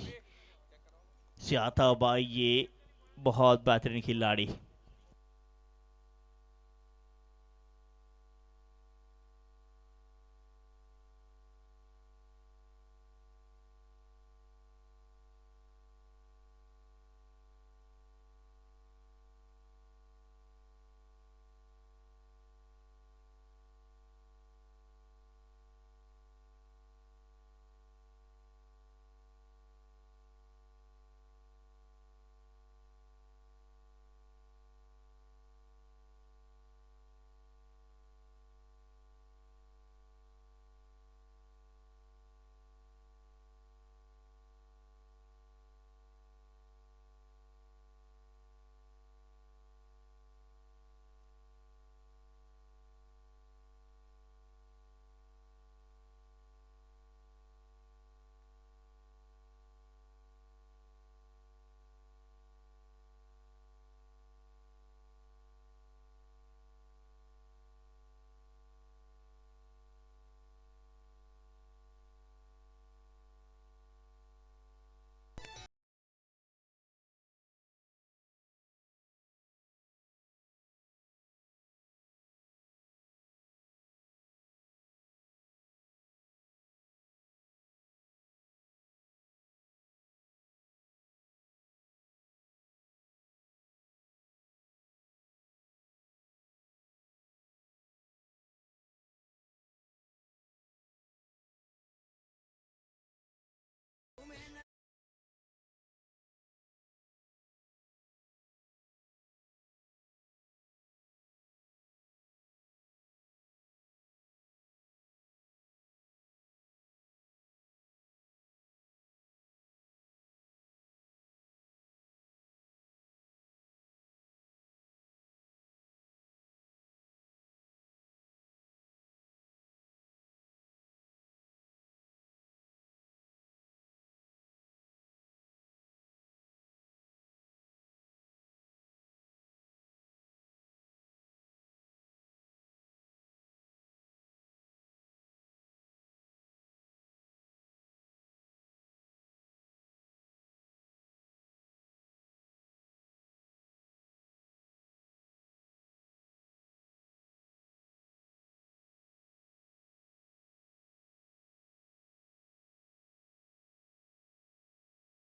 से आता भाई, ये बहुत बेहतरीन खिलाड़ी।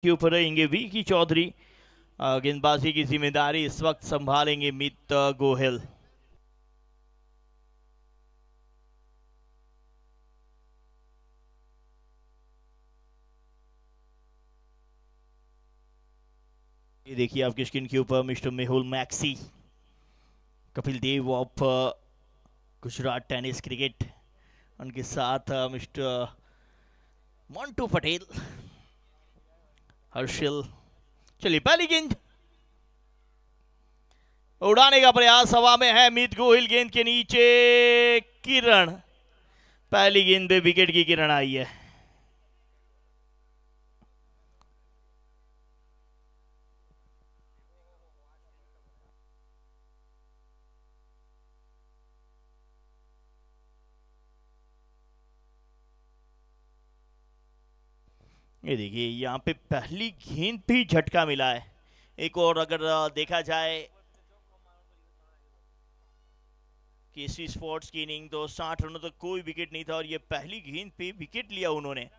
के ऊपर रहेंगे वी चौधरी, गेंदबाजी की जिम्मेदारी इस वक्त संभालेंगे मित गोहिल। ये देखिए आपकी स्क्रीन के ऊपर मिस्टर मेहुल मैक्सी, Kapil Dev of Gujarat tennis cricket, उनके साथ मिस्टर मोंटू पटेल, हर्षिल। चलिए पहली गेंद उड़ाने का प्रयास हवा में है, मीत गोहिल गेंद के नीचे, किरण, पहली गेंद पे विकेट की किरण आई है। ये देखिए यहाँ पे पहली गेंद भी झटका मिला है। एक और अगर देखा जाए केसी स्पोर्ट्स की इनिंग, तो 60 रनों तक कोई विकेट नहीं था और ये पहली गेंद पे विकेट लिया उन्होंने।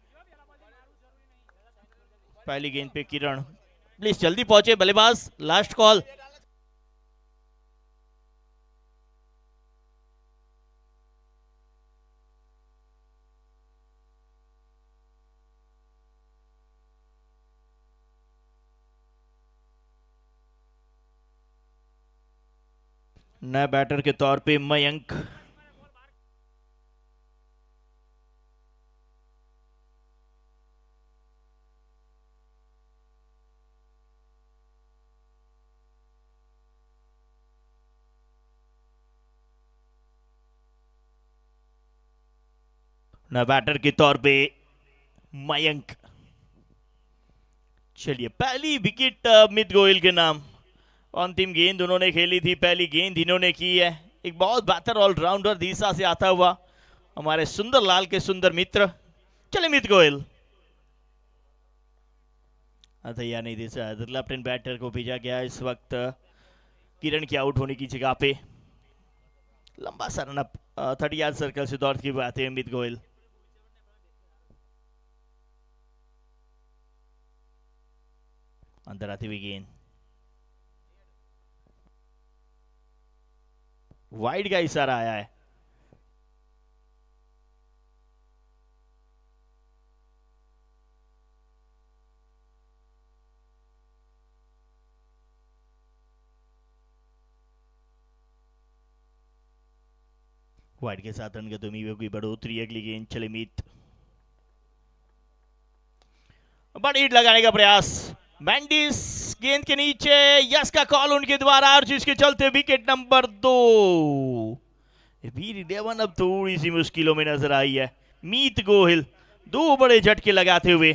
पहली गेंद पे किरण, प्लीज जल्दी पहुंचे बल्लेबाज, लास्ट कॉल। नए बैटर के तौर पे मयंक। नए बैटर के तौर पे मयंक। चलिए पहली विकेट अमित गोयल के नाम। अंतिम गेंद उन्होंने खेली थी, पहली गेंद इन्होंने की है। एक बहुत बेहतर ऑलराउंडर दिशा से आता हुआ हमारे सुंदर लाल के सुंदर मित्र। चले अमित गोयल। अथैया नहीं दिशा लेफ्ट हैंड बैटर को भेजा गया इस वक्त किरण की आउट होने की जगह पे। लंबा सा रन अप 30 यार्ड सर्कल से दौड़ की बात है अमित गोयल। अंदर आती हुई गेंद वाइड का इशारा आया है। वाइड के साथ रन की उम्मीद की बढ़ोतरी। अगली गेंद चले मीत। बड़ी हिट लगाने का प्रयास मैंडिस गेंद के नीचे। यस का कॉल उनके द्वारा और जिसके चलते विकेट नंबर 2। वीर 11 अब थोड़ी सी मुश्किलों में नजर आई है। मीत गोहिल 2 बड़े झटके लगाते हुए।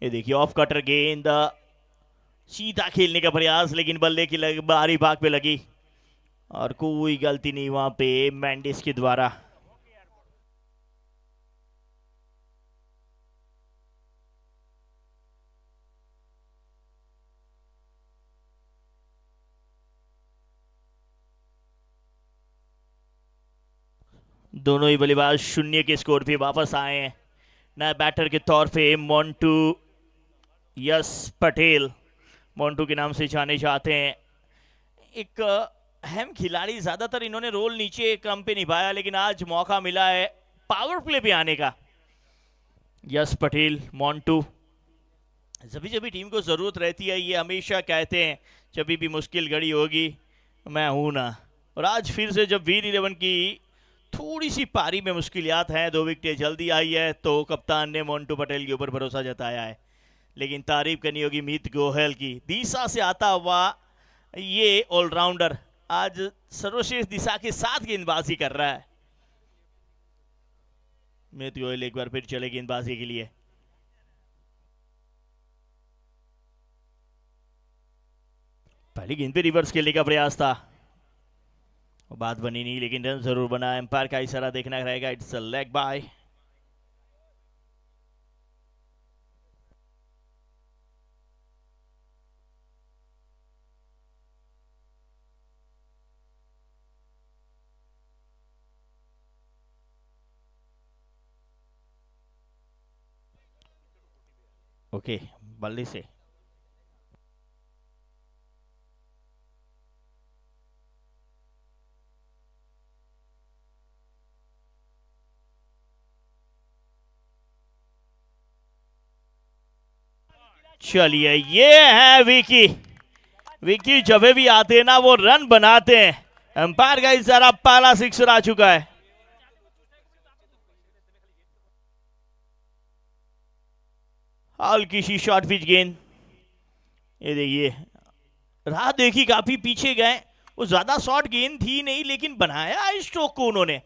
ये देखिए ऑफ कटर गेंद सीधा खेलने का प्रयास, लेकिन बल्ले की बाहरी भाग पे लगी और कोई गलती नहीं वहां पे मैंडिस के द्वारा। दोनों ही बल्लेबाज 0 के स्कोर पे वापस आए हैं। नए बैटर के तौर पे मोंटू यस पटेल, मोंटू के नाम से जाने जाते हैं। एक अहम खिलाड़ी, ज्यादातर इन्होंने रोल नीचे क्रम पे निभाया, लेकिन आज मौका मिला है पावर प्ले पे आने का। यस पटेल, मोंटू, जब जब टीम को जरूरत रहती है ये हमेशा कहते हैं जब भी मुश्किल घड़ी होगी मैं हूं ना। और आज फिर से जब वीर 11 की थोड़ी सी पारी में मुश्किलात हैं, 2 विकेटें जल्दी आई है, तो कप्तान ने मोंटू पटेल के ऊपर भरोसा जताया है। लेकिन तारीफ करनी होगी मीत गोयल की। दिशा से आता हुआ ये ऑलराउंडर आज सर्वश्रेष्ठ दिशा के साथ गेंदबाजी कर रहा है। मीत गोयल एक बार फिर चले गेंदबाजी के लिए। पहली गेंद पे रिवर्स खेलने का प्रयास था, बात बनी नहीं, लेकिन रन जरूर बना। एम्पायर का इशारा देखना रहेगा, it's a leg bye. Okay, बल्ले से चलिए ये है विकी। विकी जब भी आते हैं ना वो रन बनाते हैं। अंपायर का इशारा, पहला सिक्सर आ चुका है। हल्की सी शॉर्ट पिच गेंद। ये देखिए राह देखी, काफी पीछे गए। वो ज्यादा शॉर्ट गेंद थी नहीं, लेकिन बनाया इस स्ट्रोक को उन्होंने।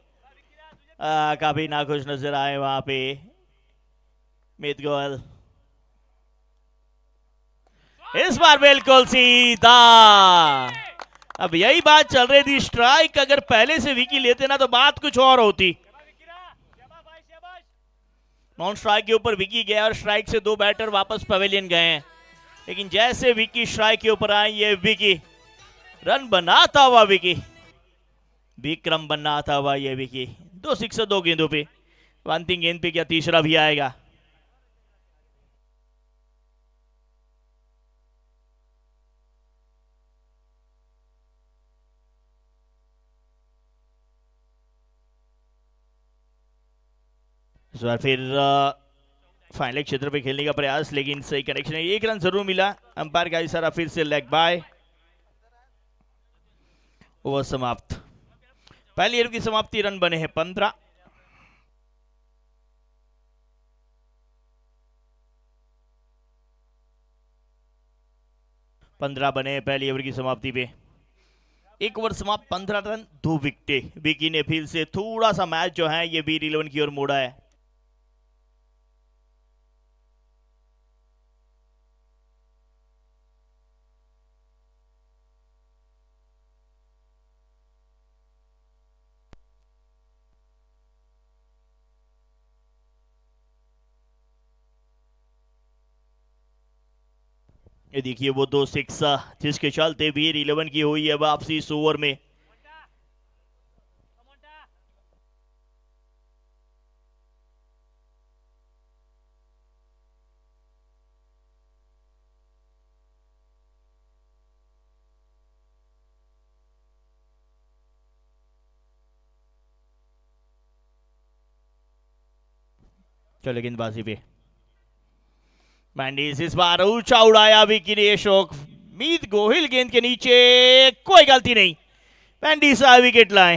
काफी नाखुश नजर आए वहां पे मीत गोयल। इस बार बिल्कुल सीधा। अब यही बात चल रही थी, स्ट्राइक अगर पहले से विकी लेते ना तो बात कुछ और होती। नॉन स्ट्राइक के ऊपर विकी गया और स्ट्राइक से 2 बैटर वापस पवेलियन गए हैं। लेकिन जैसे विकी स्ट्राइक के ऊपर आए, ये विकी रन बनाता हुआ विकी, विक्रम बनाता हुआ ये विकी। 2 सिक्सर 2 गेंदों पे। अंतिम गेंद पे क्या तीसरा भी आएगा? इस बार फिर फाइनल क्षेत्र पे खेलने का प्रयास, लेकिन सही कनेक्शन है, 1 रन जरूर मिला। अंपायर का इशारा, फिर से लेग बाय। ओवर समाप्त। पहली ओवर की समाप्ति, रन बने हैं 15। बने हैं पहली ओवर की समाप्ति पे। 1 ओवर समाप्त, 15 रन 2 विकेटें। विकी ने फिर से थोड़ा सा मैच जो है ये वीर 11 की ओर मोड़ा है। ये देखिए वो 2 6 जिसके चलते वीर 11 की हुई है वापसी इस ओवर में। चलो गेंदबाजी पे मैंडीज, इस बार ऊंचा उड़ाया विकी ने शौक। मीत गोहिल गेंद के नीचे, कोई गलती नहीं, मैंडीज विकेट लाए।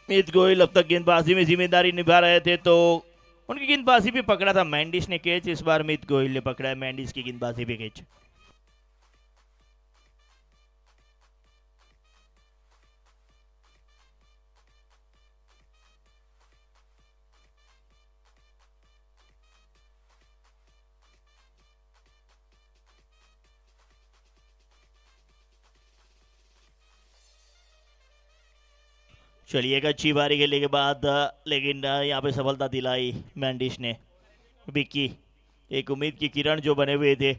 मीत गोहिल अब तक गेंदबाजी में जिम्मेदारी निभा रहे थे, तो उनकी गेंदबाजी भी पकड़ा था मैंडिस ने कैच। इस बार मीत गोहिल ने पकड़ा है मैंडिस की गेंदबाजी पे कैच। चलिए एक अच्छी बारी खेलने के बाद, लेकिन यहाँ पे सफलता दिलाई मैंडिस ने। विक्की एक उम्मीद की किरण जो बने हुए थे,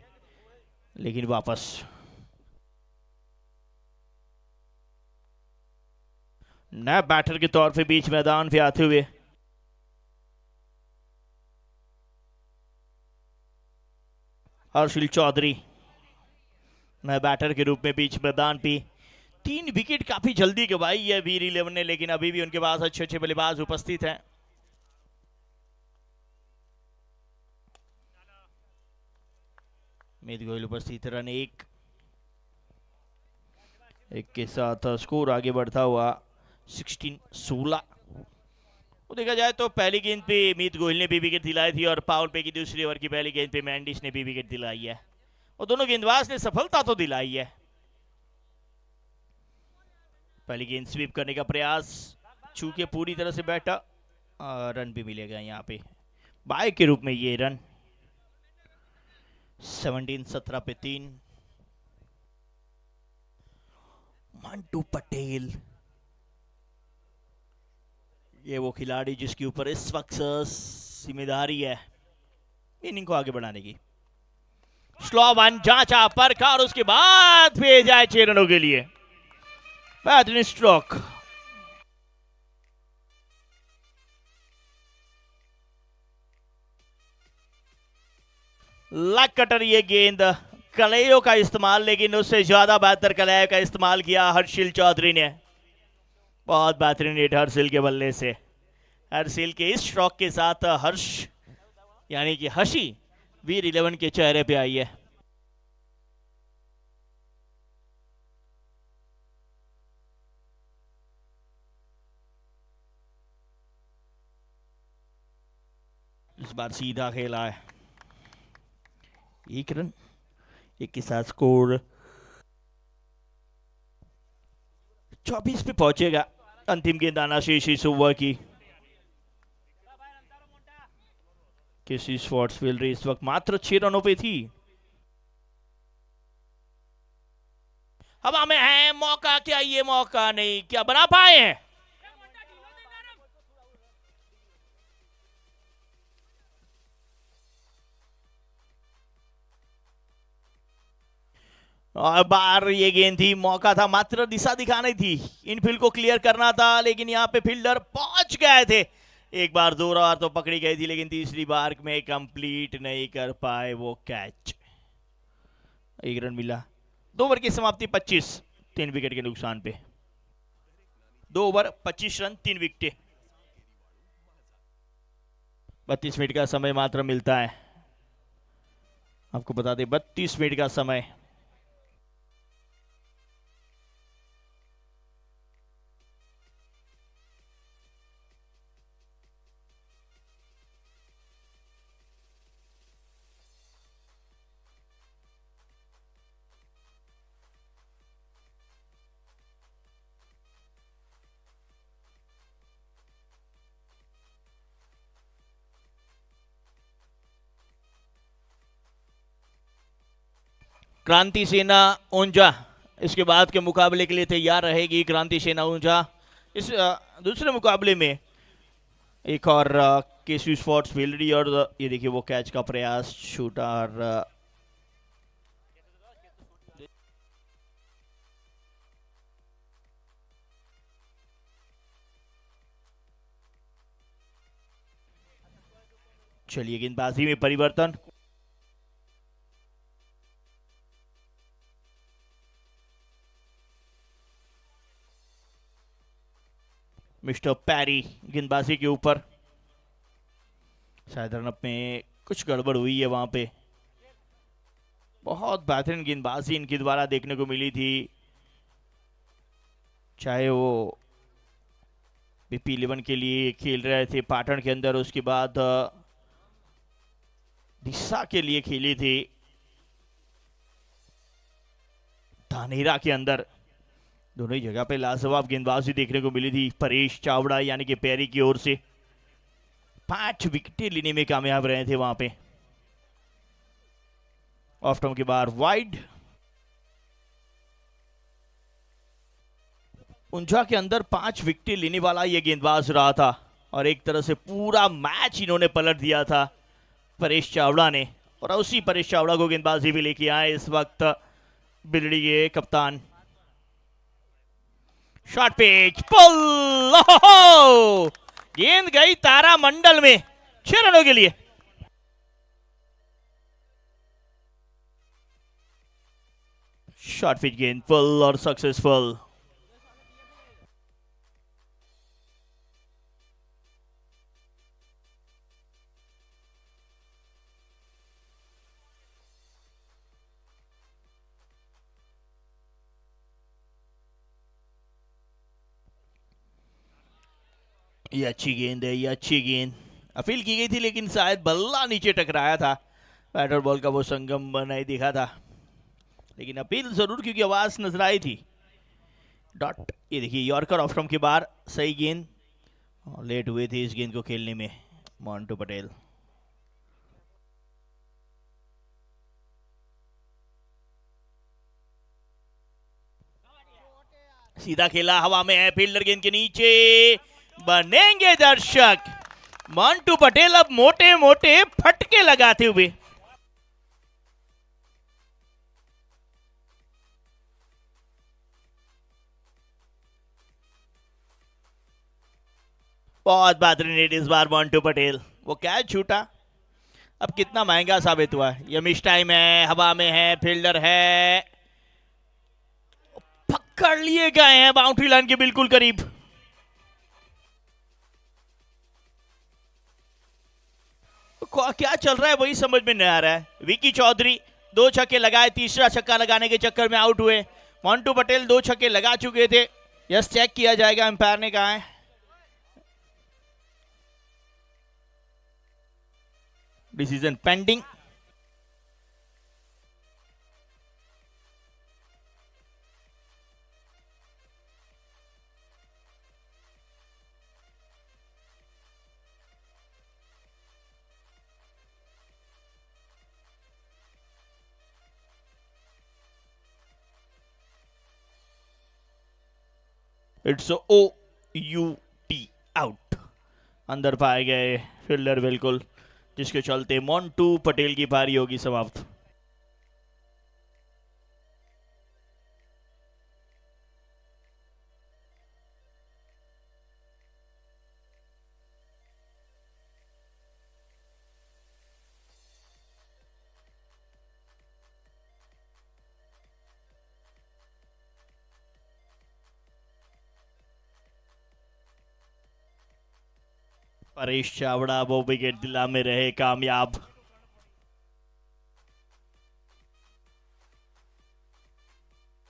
लेकिन वापस नया बैटर के तौर पे बीच मैदान पे आते हुए हर्षिल चौधरी नए बैटर के रूप में बीच मैदान पे। 3 विकेट काफी जल्दी गवाई है वीर 11 ने, लेकिन अभी भी उनके पास अच्छे अच्छे बल्लेबाज उपस्थित हैं। मीत गोयल उपस्थित, रन 1 के साथ स्कोर आगे बढ़ता हुआ 16-16। वो देखा जाए तो पहली गेंद पे मीत गोयल ने भी विकेट दिलाई थी, और पावर प्ले की दूसरी ओवर की पहली गेंद पे मैंडिस ने भी विकेट दिलाई है, और दोनों गेंदबाज ने सफलता तो दिलाई है। पहली गेंद स्वीप करने का प्रयास, चूंकि पूरी तरह से बैठा, रन भी मिलेगा यहाँ पे बाय के रूप में। ये रन 17 पे 3। मंटू पटेल ये वो खिलाड़ी जिसके ऊपर इस वक्त जिम्मेदारी है इनिंग को आगे बढ़ाने की। स्लो वन जांचा परखा, और उसके बाद भेजा है 6 रनों के लिए। बेहतरीन स्ट्रोक। लग कटर ये गेंद, कलेयों का इस्तेमाल, लेकिन उससे ज्यादा बेहतर कलेयों का इस्तेमाल किया हर्षिल चौधरी ने। बहुत बेहतरीन हिट हर्षिल के बल्ले से। हर्षिल के इस स्ट्रोक के साथ हर्ष यानी कि हंसी वीर 11 के चेहरे पे आई है। इस बार सीधा खेला है, 1 रन 1 के साथ स्कोर 24 पे पहुंचेगा। अंतिम गेंद आना शेष इस ओवर की। किसी स्पॉट्सविल इस वक्त मात्र 6 रनों पे थी। हवा में है मौका, क्या ये मौका नहीं, क्या बना पाए हैं? और बार ये गेंद थी, मौका था, मात्र दिशा दिखानी थी, इनफील्ड को क्लियर करना था, लेकिन यहाँ पे फील्डर पहुंच गए थे। एक बार दो बार तो पकड़ी गई थी, लेकिन तीसरी बार में कंप्लीट नहीं कर पाए वो कैच। एक रन मिला। 2 ओवर की समाप्ति 25, 3 विकेट के नुकसान पे। 2 ओवर 25 रन 3 विकेट। 32 मिनट का समय मात्र मिलता है, आपको बता दें 32 मिनट का समय। क्रांति सेना ऊंझा इसके बाद के मुकाबले के लिए तैयार रहेगी। क्रांति सेना ऊंझा इस दूसरे मुकाबले में एक और केसवी स्पोर्ट्स भेलड़ी, और ये देखिए वो कैच का प्रयास छूटा। और चलिए गेंदबाजी में परिवर्तन। मिस्टर पैरी गेंदबाजी के ऊपर, शायद रनअप में कुछ गड़बड़ हुई है वहां पे। बहुत बेहतरीन गेंदबाजी इनके द्वारा देखने को मिली थी, चाहे वो बीपी 11 के लिए खेल रहे थे पाटन के अंदर, उसके बाद दिशा के लिए खेली थी धानेरा के अंदर। दोनों ही जगह पे लाजवाब गेंदबाजी देखने को मिली थी परेश चावड़ा यानी कि पैरी की ओर से। 5 विकेटें लेने में कामयाब रहे थे वहां पे। ऑफ टर्म के बाद वाइड। ऊंझा के अंदर 5 विकेटें लेने वाला यह गेंदबाज रहा था, और एक तरह से पूरा मैच इन्होंने पलट दिया था परेश चावड़ा ने। और उसी परेश चावड़ा को गेंदबाजी भी लेके आए इस वक्त बिल्ली के कप्तान। शॉर्ट पिच पुल, गेंद गई तारा मंडल में 6 रनों के लिए। शॉर्ट पिच गेंद पुल और सक्सेसफुल। ये अच्छी गेंद है, ये अच्छी गेंद अपील की गई थी, लेकिन शायद बल्ला नीचे टकराया था। बैटर बॉल का वो संगम नहीं दिखा था, लेकिन अपील जरूर क्योंकि आवाज नजर आई थी। डॉट। ये देखिए यॉर्कर ऑफ स्टंप के बाहर, सही गेंद, लेट हुए थे इस गेंद को खेलने में मोंटू पटेल। सीधा खेला, हवा में है, फील्डर गेंद के नीचे, बनेंगे दर्शक। मोंटू पटेल अब मोटे मोटे फटके लगाते हुए। बहुत बेहतरीन हिट इस बार मोंटू पटेल। वो कैच छूटा, अब कितना महंगा साबित हुआ है। ये मिस टाइम है, हवा में है, फील्डर है, पकड़ लिए गए हैं बाउंड्री लाइन के बिल्कुल करीब। क्या चल रहा है वही समझ में नहीं आ रहा है। विकी चौधरी 2 छक्के लगाए, तीसरा छक्का लगाने के चक्कर में आउट हुए। मोंटू पटेल 2 छक्के लगा चुके थे। यस, चेक किया जाएगा, अंपायर ने कहा है। Decision pending. It's OUT, out. अंदर पाए गए फील्डर बिल्कुल, जिसके चलते मोंटू पटेल की पारी होगी समाप्त। परेश चावड़ा वो विकेट दिला में रहे कामयाब।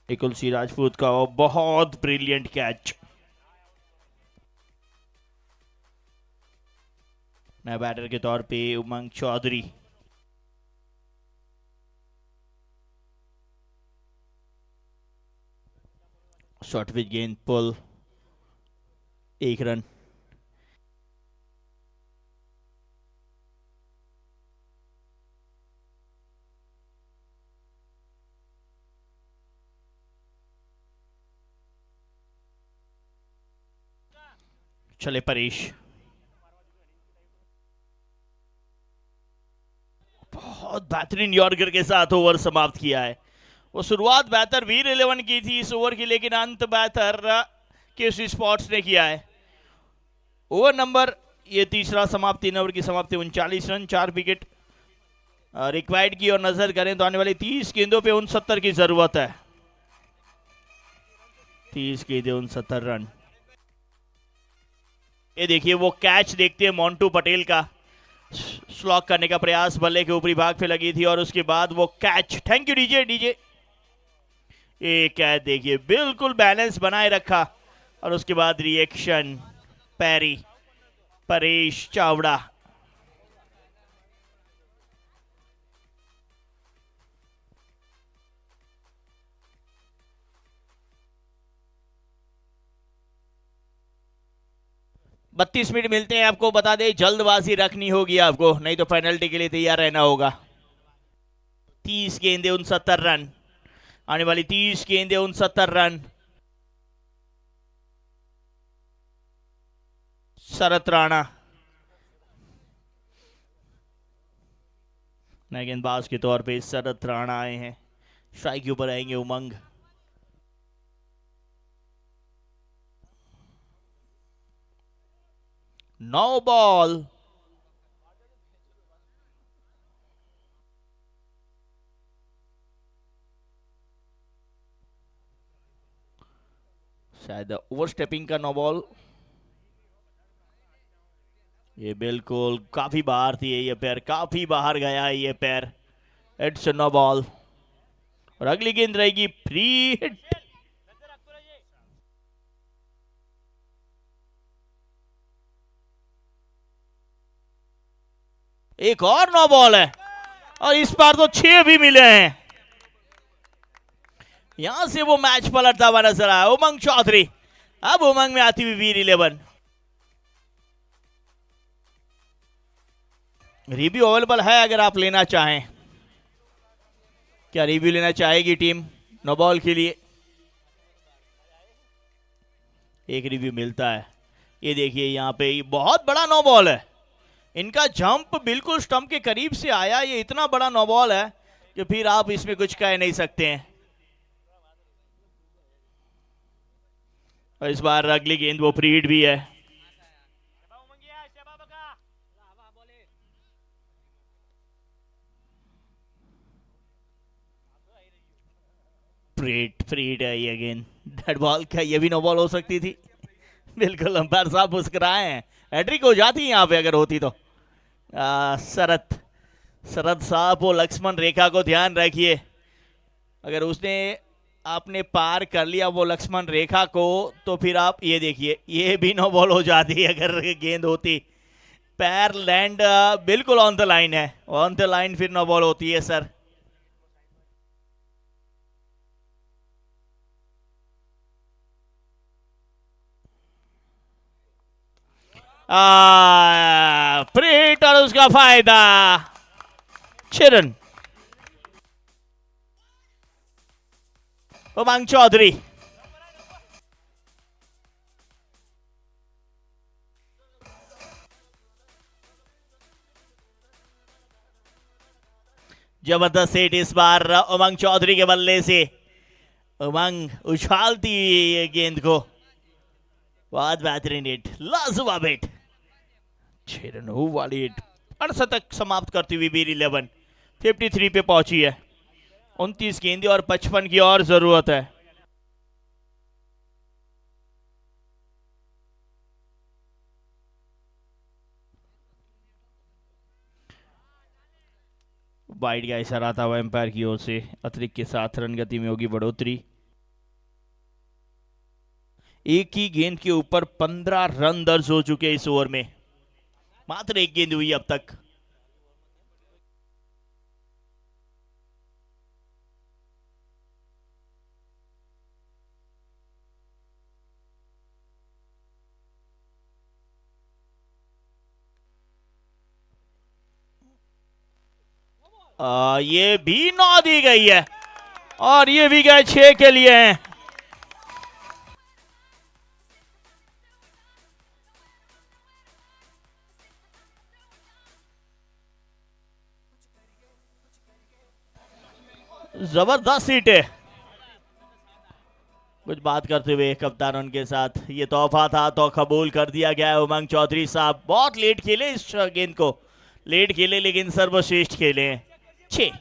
निकुल सी राजपूत का वो बहुत ब्रिलियंट कैच। नया बैटर के तौर पे उमंग चौधरी। शॉट विद गेंद पुल, 1 रन। चले परेश, बहुत बेहतरीन यॉर्कर के साथ ओवर समाप्त किया है। वो शुरुआत बेहतर वीर 11 की थी इस ओवर की, लेकिन अंत बेहतर केसी स्पॉट्स ने किया है। ओवर नंबर ये तीसरा समाप्त, 3 ओवर की समाप्ति, 39 रन 4 विकेट रिक्वायर्ड की। और नजर करें तो आने वाली 30 गेंदों पे 69 की जरूरत है। 30 गेंदे 69 रन। ये देखिए वो कैच देखते हैं मोंटू पटेल का, स्लॉक करने का प्रयास बल्ले के ऊपरी भाग पे लगी थी और उसके बाद वो catch. Thank you DJ DJ. ये कैच देखिए बिल्कुल बैलेंस बनाए रखा और उसके बाद रिएक्शन पैरी परेश चावड़ा। बत्तीस मिनट मिलते हैं आपको, बता दें जल्दबाजी रखनी होगी आपको, नहीं तो पेनल्टी के लिए तैयार रहना होगा। 30 गेंदे 69 रन, आने वाली 30 गेंदे 69 रन। शरत राणा नए गेंदबाज के तौर पे शरत राणा आए हैं। स्ट्राइक के ऊपर आएंगे उमंग। No ball. शायद ओवर स्टेपिंग का नो बॉल। ये बिल्कुल काफी बाहर थी, ये पैर काफी बाहर गया है ये पैर। इट्स नो बॉल और अगली गेंद रहेगी फ्री हिट। एक और नो बॉल है और इस बार तो 6 भी मिले हैं। यहां से वो मैच पलटता हुआ नजर आया उमंग चौधरी। अब उमंग में आती हुई वीर 11। रिव्यू अवेलेबल है अगर आप लेना चाहें। क्या रिव्यू लेना चाहेगी टीम नो बॉल के लिए? एक रिव्यू मिलता है। ये देखिए यहां पे बहुत बड़ा नो बॉल है। इनका जंप बिल्कुल स्टंप के करीब से आया। ये इतना बड़ा नो बॉल है कि फिर आप इसमें कुछ कह नहीं सकते हैं। और इस बार अगली गेंद वो फ्री हिट भी है। फ्री हिट है ये गेंद। डेड बॉल का ये भी नो बॉल हो सकती थी। बिल्कुल अंपायर साहब मुस्कुराए हैं। हैट्रिक हो जाती यहाँ पे अगर होती तो। शरद साहब वो लक्ष्मण रेखा को ध्यान रखिए। अगर उसने आपने पार कर लिया वो लक्ष्मण रेखा को तो फिर आप ये देखिए ये भी नो बॉल हो जाती है अगर गेंद होती। पैर लैंड बिल्कुल ऑन द लाइन है, ऑन द लाइन फिर नो बॉल होती है सर। फ्री हिट और उसका फायदा। 6 रन। उमंग चौधरी जबरदस्त हिट इस बार उमंग चौधरी के बल्ले से। उमंग उछालती ये गेंद को, बहुत बेहतरीन हिट, लाजवाब हिट। 6 रन वाली हिट 68 समाप्त करती हुई वीर 11 53 पे पहुंची है। 29 गेंदें और 55 की और जरूरत है। वाइड का इशारा था हुआ एम्पायर की ओर से। अतिरिक्त के साथ रन गति में होगी बढ़ोतरी। एक ही गेंद के ऊपर 15 रन दर्ज हो चुके इस ओवर में। मात्र एक गेंद हुई अब तक। ये भी 9 दी गई है और ये भी गए 6 के लिए हैं। जबरदस्त हिट है। कुछ बात करते हुए कप्तान उनके साथ, ये तोहफा था तो कबूल कर दिया गया है। उमंग चौधरी साहब बहुत लेट खेले इस गेंद को, लेट खेले लेकिन सर्वश्रेष्ठ खेले हैं। 6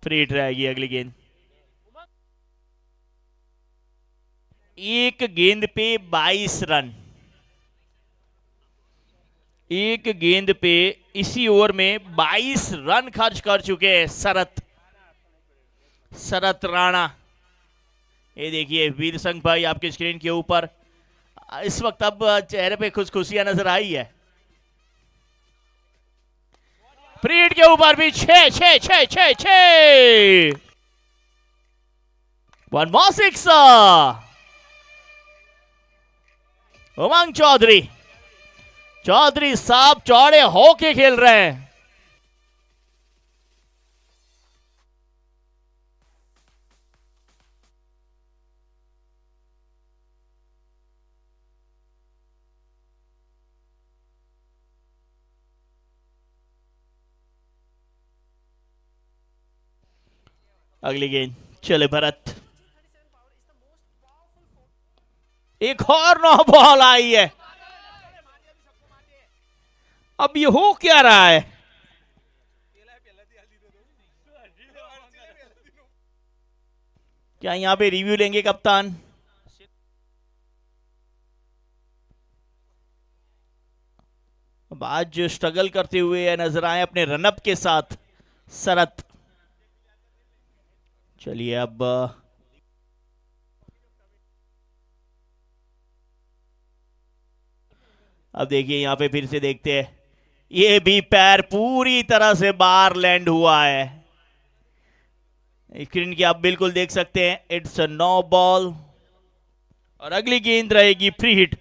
फ्री हिट रहेगी अगली गेंद। एक गेंद पे 22 रन। एक गेंद पे इसी ओवर में 22 रन खर्च कर चुके हैं शरत राणा। ये देखिए वीर संघ भाई आपके स्क्रीन के ऊपर इस वक्त अब चेहरे पे खुश खुशियां नजर आई है। फ्री के ऊपर भी 6 6 6 6 6 वन मोर 6। उमंग चौधरी साहब चौड़े होके खेल रहे हैं। अगली गेंद चले भरत। एक और 9 बॉल आई है। अब ये हो क्या रहा है? क्या यहां पे रिव्यू लेंगे कप्तान? अब आज जो स्ट्रगल करते हुए नजर आए अपने रनअप के साथ शरत। चलिए अब देखिए यहां पे फिर से देखते हैं। ये भी पैर पूरी तरह से बाहर लैंड हुआ है। स्क्रीन की आप बिल्कुल देख सकते हैं। इट्स अ नो बॉल और अगली गेंद रहेगी फ्री हिट।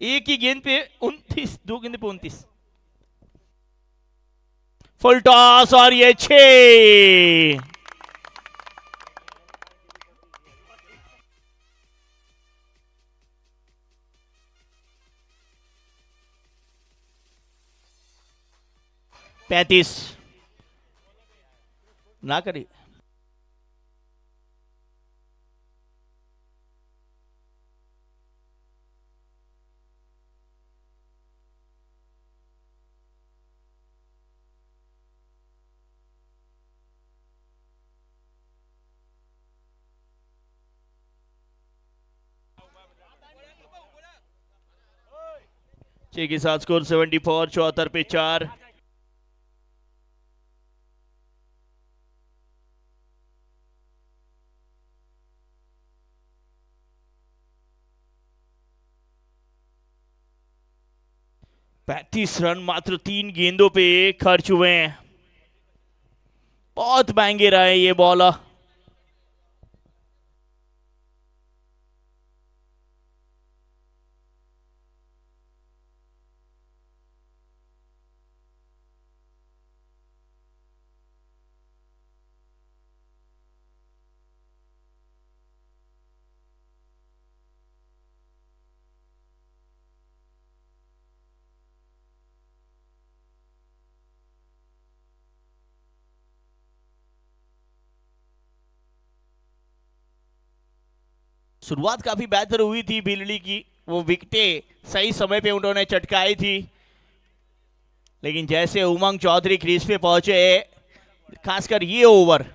एक ही गेंद पे 29, 2 गेंद पे 29। फुल टॉस और ये 6। पैंतीस ना करी। छह के साथ स्कोर 74, 74 पे 4। पैंतीस रन मात्र 3 गेंदों पे खर्च हुए हैं। बहुत महंगे रहे ये बॉलर। शुरुआत काफी बेहतर हुई थी बिजली की, वो विकेटें सही समय पे उन्होंने चटकाई थी। लेकिन जैसे उमंग चौधरी क्रीज पे पहुंचे, खासकर ये ओवर,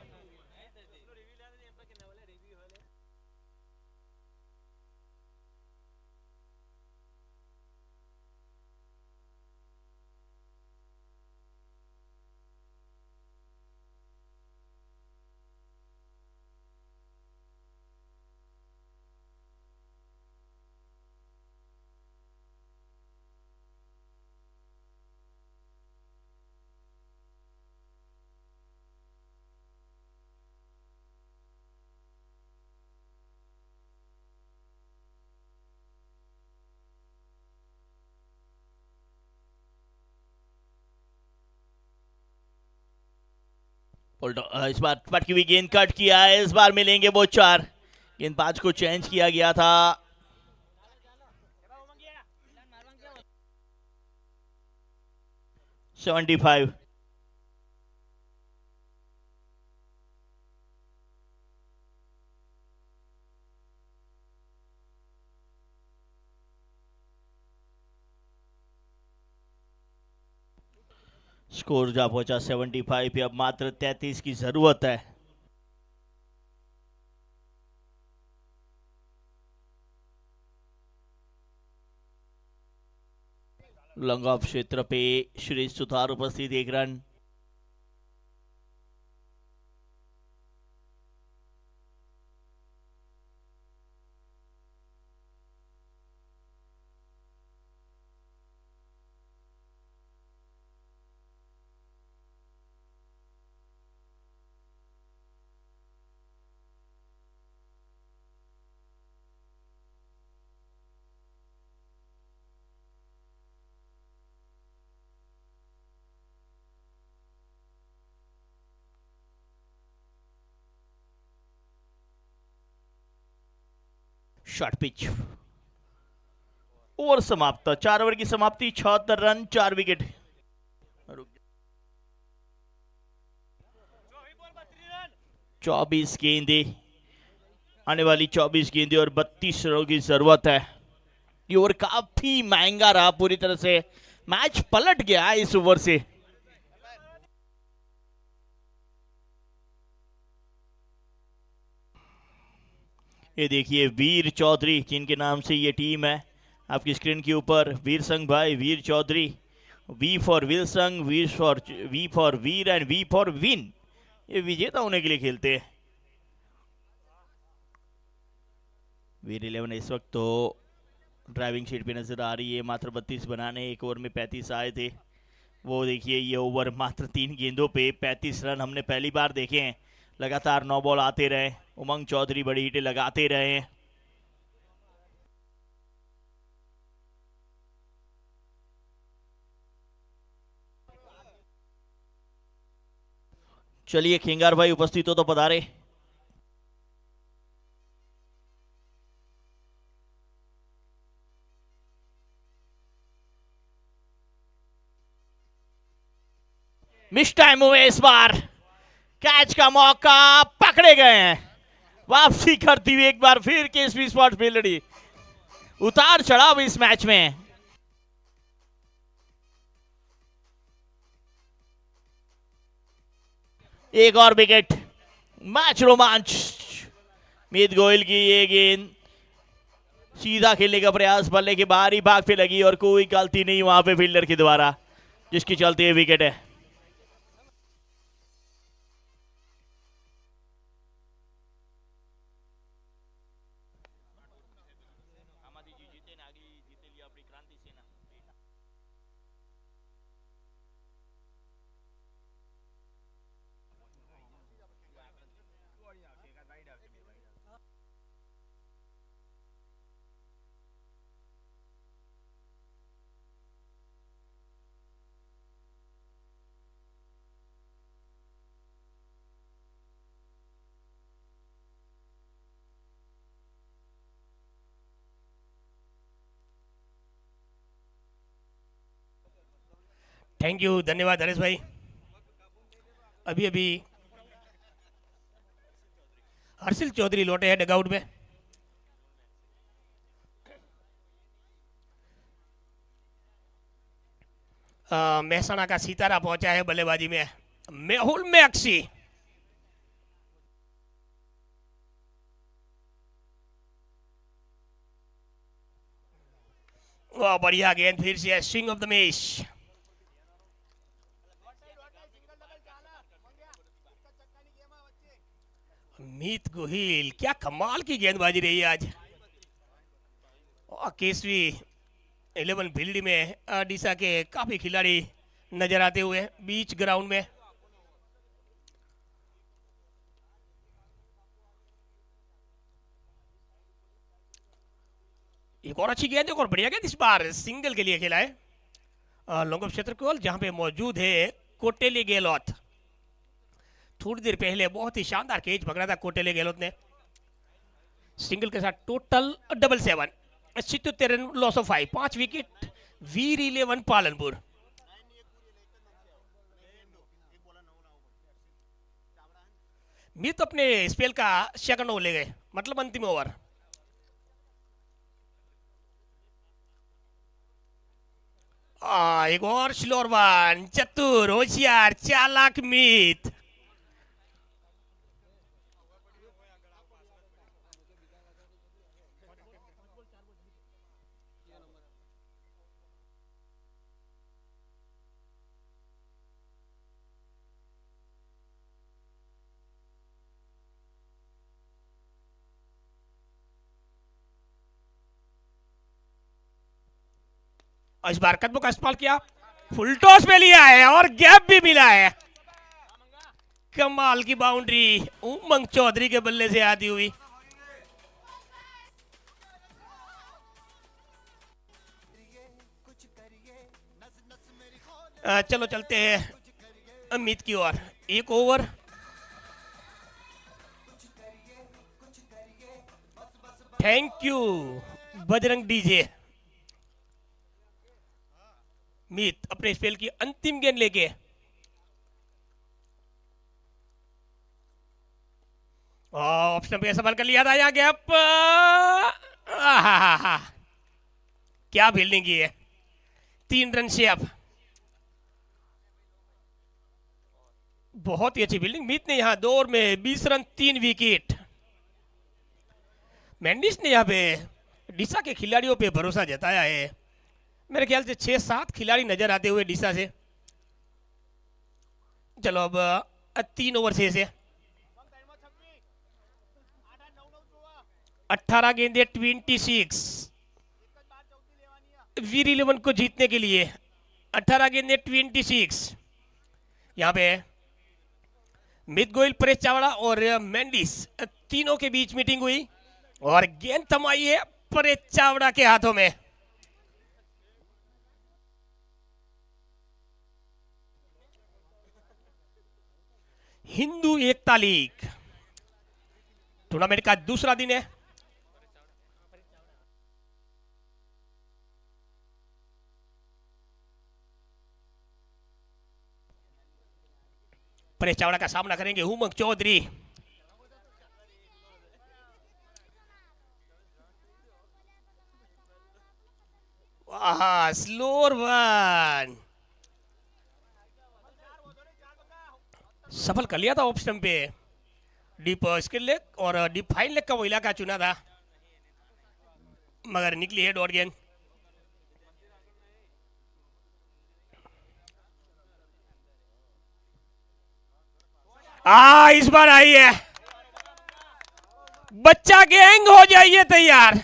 इस बार पटकी हुई गेंद कट किया है, इस बार मिलेंगे वो 4। गेंदबाज को चेंज किया गया था। सेवेंटी 75। स्कोर जा पहुंचा 75 पे, अब मात्र 33 की जरूरत है। लॉन्ग ऑफ क्षेत्र पे सुरेश सुतार उपस्थित, 1 रन। शॉर्ट पिच, ओवर समाप्त। 4 ओवर की समाप्ति, 76 रन, 4 विकेट। 24 गेंदे, आने वाली 24 गेंदे और 32 रनों की जरूरत है। ये ओवर काफी महंगा रहा, पूरी तरह से मैच पलट गया इस ओवर से। ये देखिए वीर चौधरी, जिनके नाम से ये टीम है आपकी स्क्रीन के ऊपर, वीर संघ भाई, Veer Chaudhary. V for Veer Sangh, V for Veer and V for win. ये विजेता होने के लिए खेलते हैं। वीर 11 इस वक्त तो ड्राइविंग सीट पे नजर आ रही है। मात्र 32 बनाने, 1 ओवर में 35 आए थे। वो देखिए ये ओवर मात्र 3 गेंदों पे 35 रन हमने पहली बार देखे हैं। लगातार 9 बॉल आते रहे, उमंग चौधरी बड़ी हिटें लगाते रहे। चलिए खेंगार भाई उपस्थित हो तो पधारे। मिस टाइम हुए इस बार, कैच का मौका पकड़े गए हैं। वापसी करती हुई एक बार फिर केसरी स्पोर्ट्स बेलड़ी। उतार चढ़ाव इस मैच में। एक और विकेट, मैच रोमांच। मीत गोयल की ये गेंद सीधा खेलने का प्रयास, बल्ले के बाहरी भाग पे लगी और कोई गलती नहीं वहां पे फील्डर के द्वारा, जिसकी चलते ये विकेट है। थैंक यू, धन्यवाद हरीश भाई। अभी अभी हर्षिल चौधरी लौटे हैं डगआउट में। मेहसाणा का सितारा पहुंचा है बल्लेबाजी में, मेहुल मैक्सी। वाह बढ़िया गेंद, फिर से स्विंग ऑफ द मैच। मीत गोहिल, क्या कमाल की गेंदबाजी रही है आज। और केसरी 11 फील्ड में डीसा के काफी खिलाड़ी नजर आते हुए बीच ग्राउंड में। एक और अच्छी गेंद, एक और बढ़िया गेंद, इस बार सिंगल के लिए खेला है लॉन्ग ऑफ क्षेत्र केवल, जहां पे मौजूद है कोटेली गेलोथ। थोड़ी देर पहले बहुत ही शानदार कैच पकड़ा था कोटेले गहलोत ने, सिंगल के साथ total 77, 77 run, loss of 5, 5 wicket, Veer 11 Palanpur. Mit अपने स्पेल का सेकंड ओवर ले गए, मतलब अंतिम ओवर। एक और स्लोर वन, चतुर, होशियार, चालाक मित। इस बार कदमों का इस्तेमाल किया, फुल टॉस में लिया है और गैप भी मिला है। कमाल की बाउंड्री उमंग चौधरी के बल्ले से आती हुई। चलो चलते हैं अमित की ओर। एक over, thank you Bajrang DJ. Meet अपने स्पेल की अंतिम गेंद लेके ऑप्शन पे सवाल कर लिया था, यहाँ गैप, क्या फील्डिंग की है, 3 रन से अब, बहुत ही अच्छी फील्डिंग। मीत ने यहाँ 2 ओवर में 20 रन, 3 विकेट। मैंडिस ने यहाँ पे डिसा के खिलाड़ियों पे भरोसा जताया है, मेरे ख्याल से 6-7 खिलाड़ी नजर आते हुए डिसा से। चलो अब 3 ओवर से 18 गेंदे, 26, वीर 11 को जीतने के लिए 18 गेंदे, 26। यहाँ पे मित गोयल, परेश चावड़ा और मैंडिस तीनों के बीच मीटिंग हुई और गेंद थमाई है परेश चावड़ा के हाथों में। हिंदू एकता लीग टूर्नामेंट का दूसरा दिन है। परेश चावड़ा का सामना करेंगे उमंग चौधरी। वाह, स्लोर वन, सफल कर लिया था ऑप्शन पे। डीप स्किल लेग और डीप फाइन लेग का वो इलाका चुना था, मगर निकली है डॉट गेंद। इस बार आई है, बच्चा गैंग हो जाइए तैयार।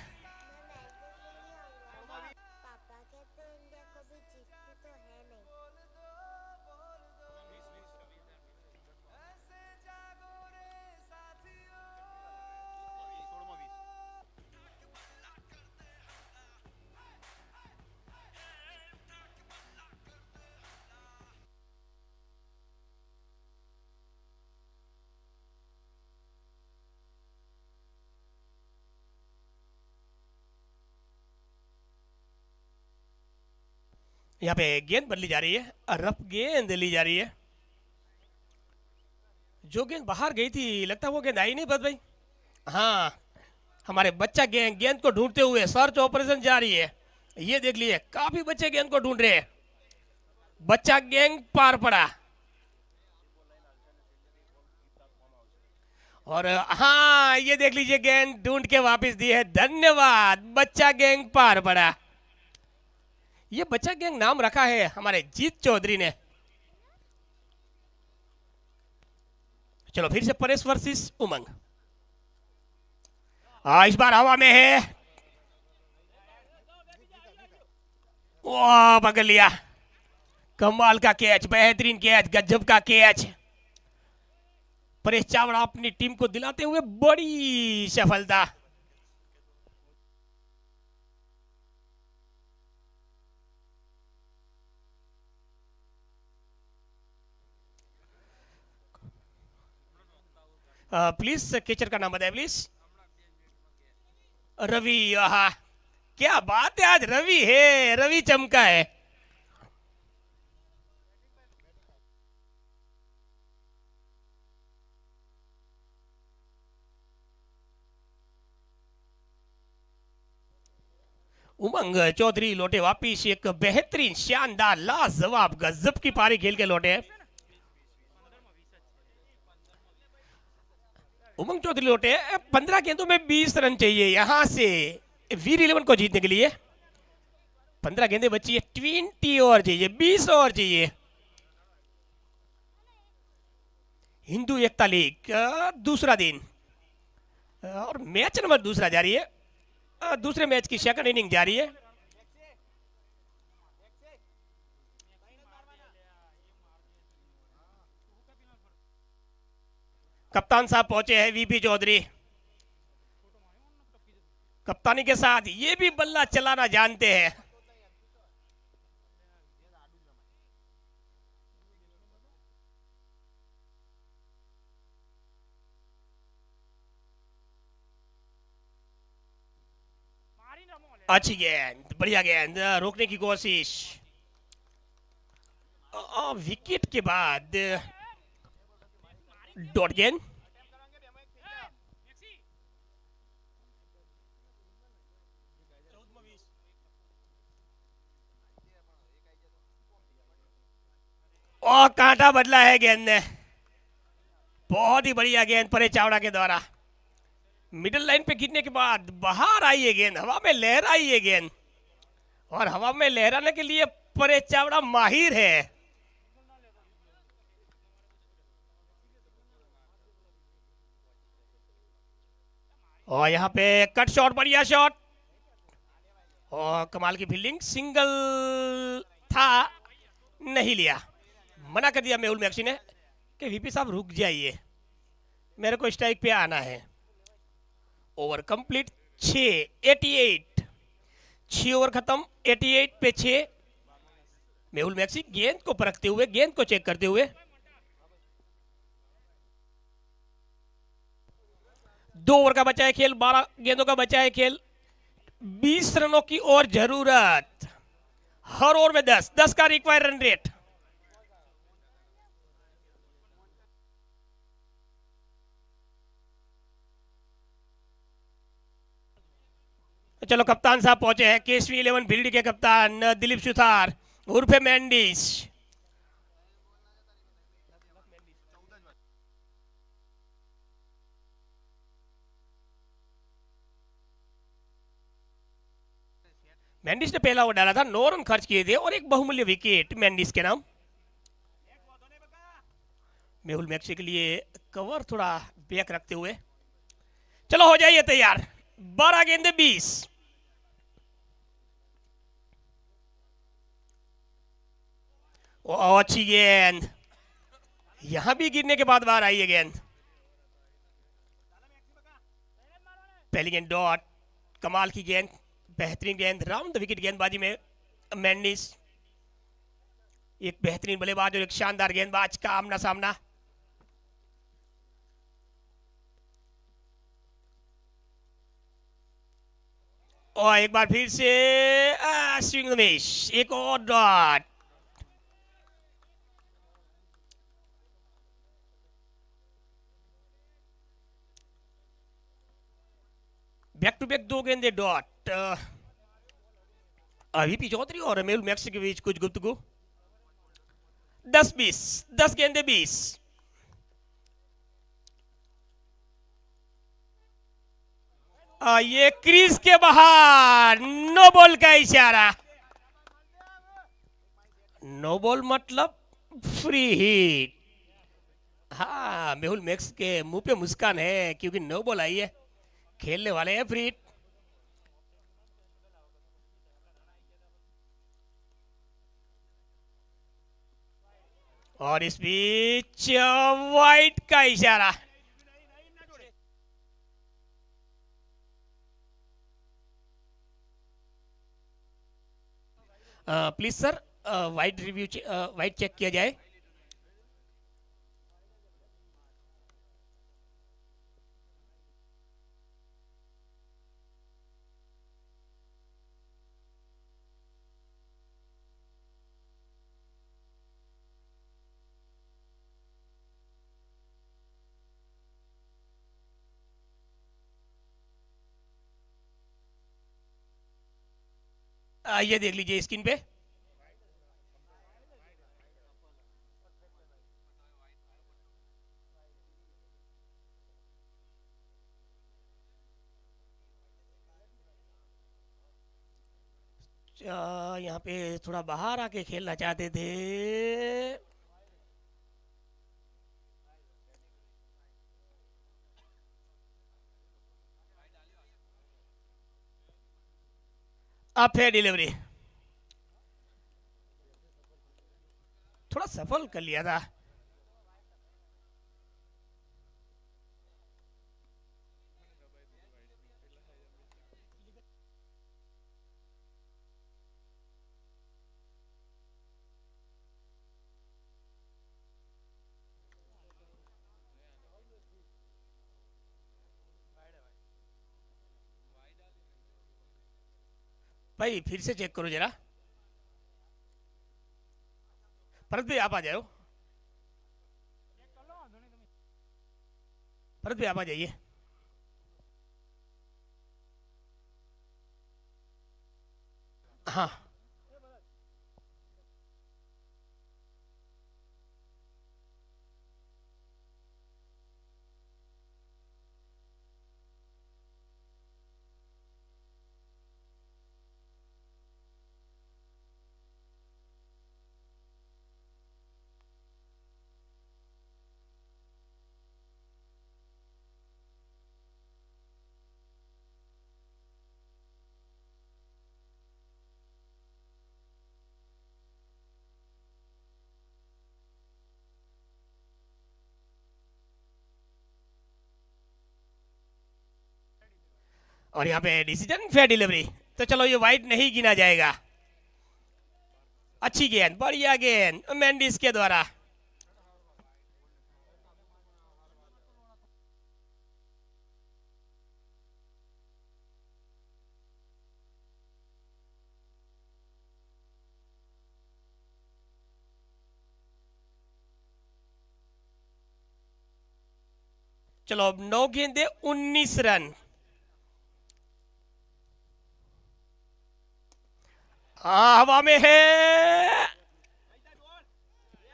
यहाँ पे गेंद बदली जा रही है, रफ गेंद ली जा रही है। जो गेंद बाहर गई थी लगता है वो गेंद आई नहीं बस भाई। हाँ, हमारे बच्चा गेंद को ढूंढते हुए सर्च ऑपरेशन जारी है। ये देख लिए काफी बच्चे गेंद को ढूंढ रहे हैं, बच्चा गैंग पार पड़ा। और हाँ, ये देख लीजिए गेंद ढूंढ के वापस दी है, धन्यवाद, बच्चा गैंग पार पड़ा। ये बच्चा गैंग नाम रखा है हमारे जीत चौधरी ने। चलो फिर से परेश वर्सेस उमंग। इस बार हवा में है, वाह, पकड़ लिया, कमाल का कैच, बेहतरीन कैच, गजब का कैच। परेश चावड़ा अपनी टीम को दिलाते हुए बड़ी सफलता। प्लीज कैचर का नाम बताए प्लीज। रवि, आहा क्या बात है, आज रवि है, रवि चमका है। उमंग चौधरी लौटे वापिस, एक बेहतरीन शानदार लाजवाब गजब की पारी खेल के लौटे। उमंग चौधरी लौटे, 15 गेंदों में 20 रन चाहिए यहां से वीर 11 को जीतने के लिए। 15 गेंदें बची है, 20 और चाहिए, 20 और चाहिए। हिंदू एकता लीग दूसरा दिन और मैच नंबर दूसरा जारी है। दूसरे मैच की सेकंड इनिंग जारी है। कप्तान साहब पहुंचे हैं, वीपी चौधरी कप्तानी के साथ ये भी बल्ला चलाना जानते हैं। अच्छी गेंद, बढ़िया गेंद, रोकने की कोशिश। विकेट के बाद डॉट गेंद। और कांटा बदला है गेंद ने, बहुत ही बढ़िया गेंद परे चावड़ा के द्वारा। मिडिल लाइन पे गिरने के बाद बाहर आई है गेंद, हवा में लहराई है गेंद, और हवा में लहराने के लिए परे चावड़ा माहिर है। और यहाँ पे कट शॉट, बढ़िया शॉट, और कमाल की फील्डिंग। सिंगल था, नहीं लिया, मना कर दिया मेहुल मैक्सी ने कि वीपी साहब रुक जाइए, मेरे को स्ट्राइक पे आना है। ओवर कंप्लीट, 88, 6 ओवर खत्म, 88 पे 6। मेहुल मैक्सी गेंद को परखते हुए, गेंद को चेक करते हुए। 2 ओवर का बचा है खेल, 12 गेंदों का बचा है खेल, 20 रनों की और जरूरत। हर ओवर में 10 का रिक्वायर रन रेट। चलो कप्तान साहब पहुंचे हैं, केसवी 11 फील्ड के कप्तान दिलीप सुथार उर्फे मैंडिस। मैंडिस ने पहला ओवर डाला था, 9 रन खर्च किए थे और एक बहुमूल्य विकेट मैंडिस के नाम। मेहुल मैक्सी के लिए कवर थोड़ा बैक रखते हुए। चलो हो जाइए तैयार, 12 गेंदे 20। अच्छी गेंद, यहां भी गिरने के बाद बाहर आई है गेंद। पहली गेंद डॉट, कमाल की गेंद, बेहतरीन गेंद, राउंड द विकेट गेंदबाजी में मैंडिस एक बेहतरीन बल्लेबाज और एक शानदार गेंदबाज का आमना सामना। और एक बार फिर से स्विंग मिस, एक और डॉट। बैक टू बैक 2 गेंदे डॉट। वीपी चौधरी और मेहुल मैक्सी के बीच कुछ गुफ्तगू। 10-20, 10 गेंदे 20। ये क्रीज के बाहर, नो बॉल का इशारा। नो बॉल मतलब फ्री हिट। हाँ, मेहुल मैक्स के मुंह पे मुस्कान है क्योंकि नो बॉल आई है, खेलने वाले हैं फ्री हिट। और इस बीच वाइट का इशारा। Please sir, wide review, wide check किया जाए। ये देख लीजिए स्क्रीन पे। यहाँ पे थोड़ा बाहर आके खेलना चाहते थे। अब फिर डिलीवरी थोड़ा सफल कर लिया था। भाई फिर से चेक करो जरा। भरत भाई आप आ जाओ। भरत भाई आप आ जाइए। हाँ और यहाँ पे डिसीजन फेयर डिलीवरी। तो चलो ये वाइट नहीं गिना जाएगा। अच्छी गेंद, बढ़िया गेंद मेंडिस के द्वारा। चलो अब 9 गेंदे 19 रन। हाँ हवा में है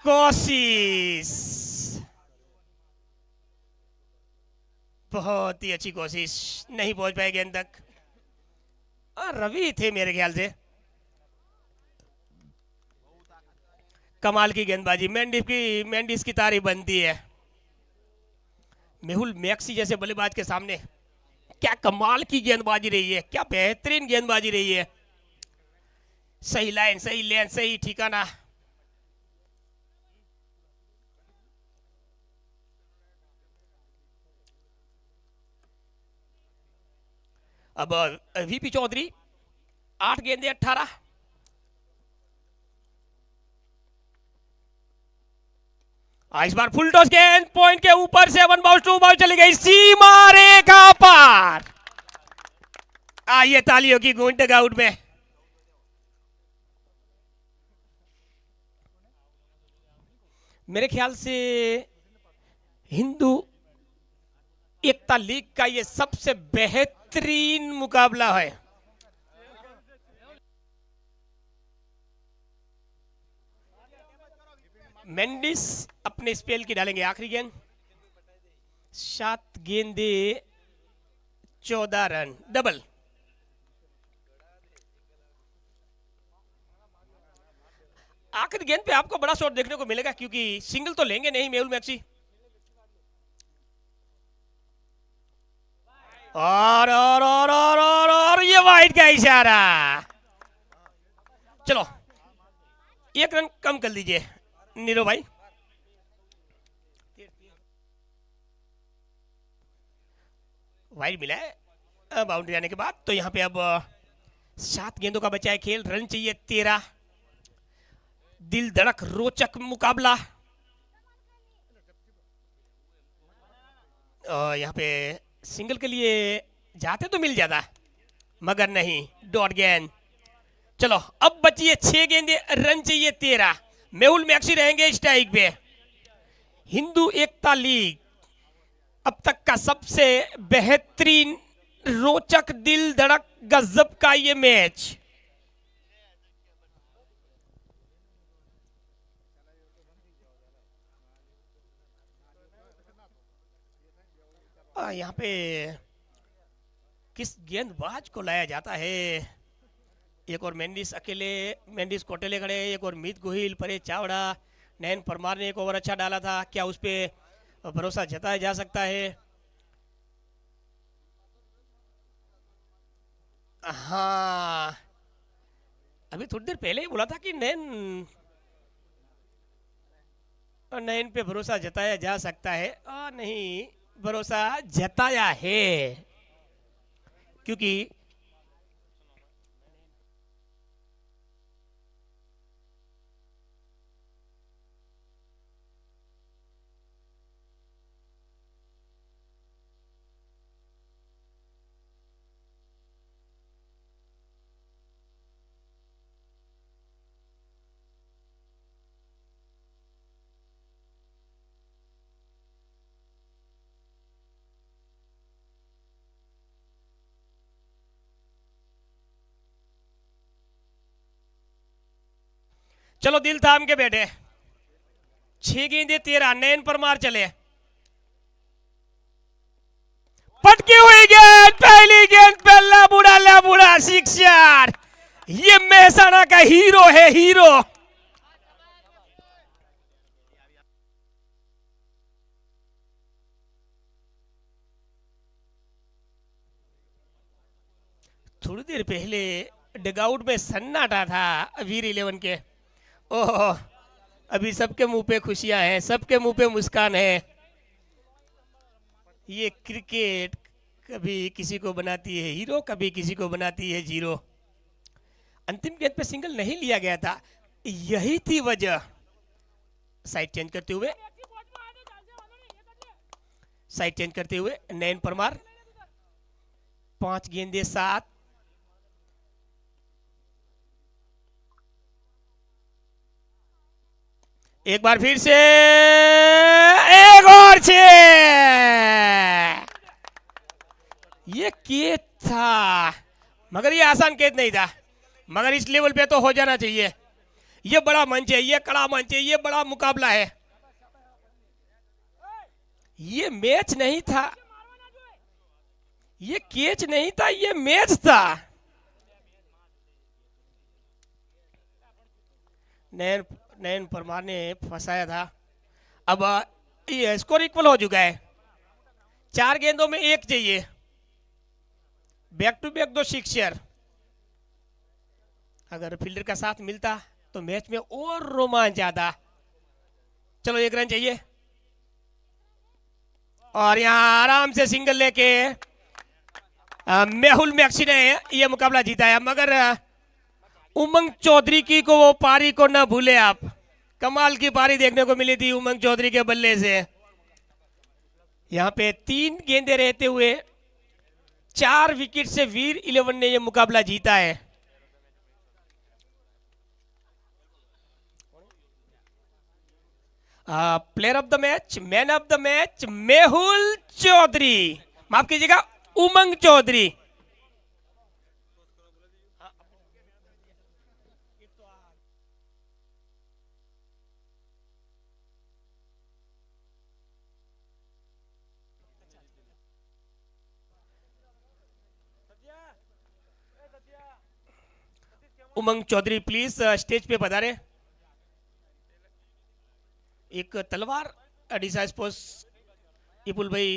कोशिश, बहुत ही अच्छी कोशिश, नहीं पहुंच पाए गेंद तक। रवि थे मेरे ख्याल से। कमाल की गेंदबाजी, मेंडिस की तारीफ बनती है। मेहुल मैक्सी जैसे बल्लेबाज के सामने क्या कमाल की गेंदबाजी रही है, क्या बेहतरीन गेंदबाजी रही है। सही लाइन, सही लेन, सही ठिकाना। अब वीपी चौधरी 8 गेंदे 18। इस बार फुल टॉस गेंद पॉइंट के ऊपर से 1 बाउंस 2 बाउंस चली गई सीमा रेखा पार। आइए तालियों की गूंज डगआउट में। मेरे ख्याल से हिंदू एकता लीग का ये सबसे बेहतरीन मुकाबला है। मेंडिस अपने स्पेल की डालेंगे आखिरी गेंद। 7 गेंदे 14 रन, डबल। आखिरी गेंद पे आपको बड़ा शॉट देखने को मिलेगा क्योंकि सिंगल तो लेंगे नहीं मेहुल मैक्सी। और ये वाइड का इशारा। चलो 1 रन कम कर दीजिए नीरो भाई। वाइड मिला है बाउंड्री आने के बाद। तो यहाँ पे अब 7 गेंदों का बचा है खेल, रन चाहिए 13। दिल धड़क रोचक मुकाबला। यहाँ पे सिंगल के लिए जाते तो मिल जाता मगर नहीं, डॉट गेंद। चलो अब बची है 6 गेंदे, रन चाहिए 13। मेहुल मैक्सी रहेंगे स्ट्राइक पे। हिंदू एकता लीग अब तक का सबसे बेहतरीन रोचक दिल धड़क गजब का ये मैच। यहाँ पे किस गेंदबाज को लाया जाता है? एक और मेंडिस अकेले, मेंडिस को अकेले खड़े, एक और मीत गोहिल, परेश चावड़ा, नयन परमार ने एक ओवर अच्छा डाला था, क्या उस पर भरोसा जताया जा सकता है? हाँ, अभी थोड़ी देर पहले ही बोला था कि नयन नयन पे भरोसा जताया जा सकता है। नहीं, भरोसा जताया है, क्योंकि चलो दिल थाम के बैठे। 6 गेंदे 13, नयन परमार चले। पटकी हुई गेंद, पहली गेंद पे बुढ़ा सिक्सर। ये मेहसाणा का हीरो है, हीरो। थोड़ी देर पहले डगआउट में सन्नाटा था वीर 11 के। ओह, अभी सबके मुंह पे खुशियां हैं, सबके मुंह पे मुस्कान है। ये क्रिकेट कभी किसी को बनाती है हीरो, कभी किसी को बनाती है जीरो। अंतिम गेंद पे सिंगल नहीं लिया गया था, यही थी वजह। साइड चेंज करते हुए, नयन परमार 5 गेंदे 7। एक बार फिर से, एक और 6। ये केत था, मगर ये आसान केत नहीं था, मगर इस लेवल पे तो हो जाना चाहिए। ये बड़ा मंच है, ये कड़ा मंच है, ये बड़ा मुकाबला है। ये मैच नहीं था, ये कैच नहीं था, ये मैच था। नयन परमार ने फंसाया था। अब ये स्कोर इक्वल हो चुका है, 4 गेंदों में 1 चाहिए। Back to back 2 sixer. अगर फील्डर का साथ मिलता तो मैच में और रोमांच आता। चलो 1 रन चाहिए, और यहां आराम से सिंगल लेके मेहुल मैक्सी ने यह मुकाबला जीता है। मगर उमंग चौधरी की को वो पारी को ना भूले आप। कमाल की पारी देखने को मिली थी उमंग चौधरी के बल्ले से। यहां पे 3 गेंदे रहते हुए 4 विकेट से वीर 11 ने यह मुकाबला जीता है। Player of the match, man of the match Mehul Chaudhary, माफ कीजिएगा उमंग चौधरी। उमंग चौधरी प्लीज स्टेज पे पधारे। एक तलवार डिसा स्पोर्ट्स इपुल भाई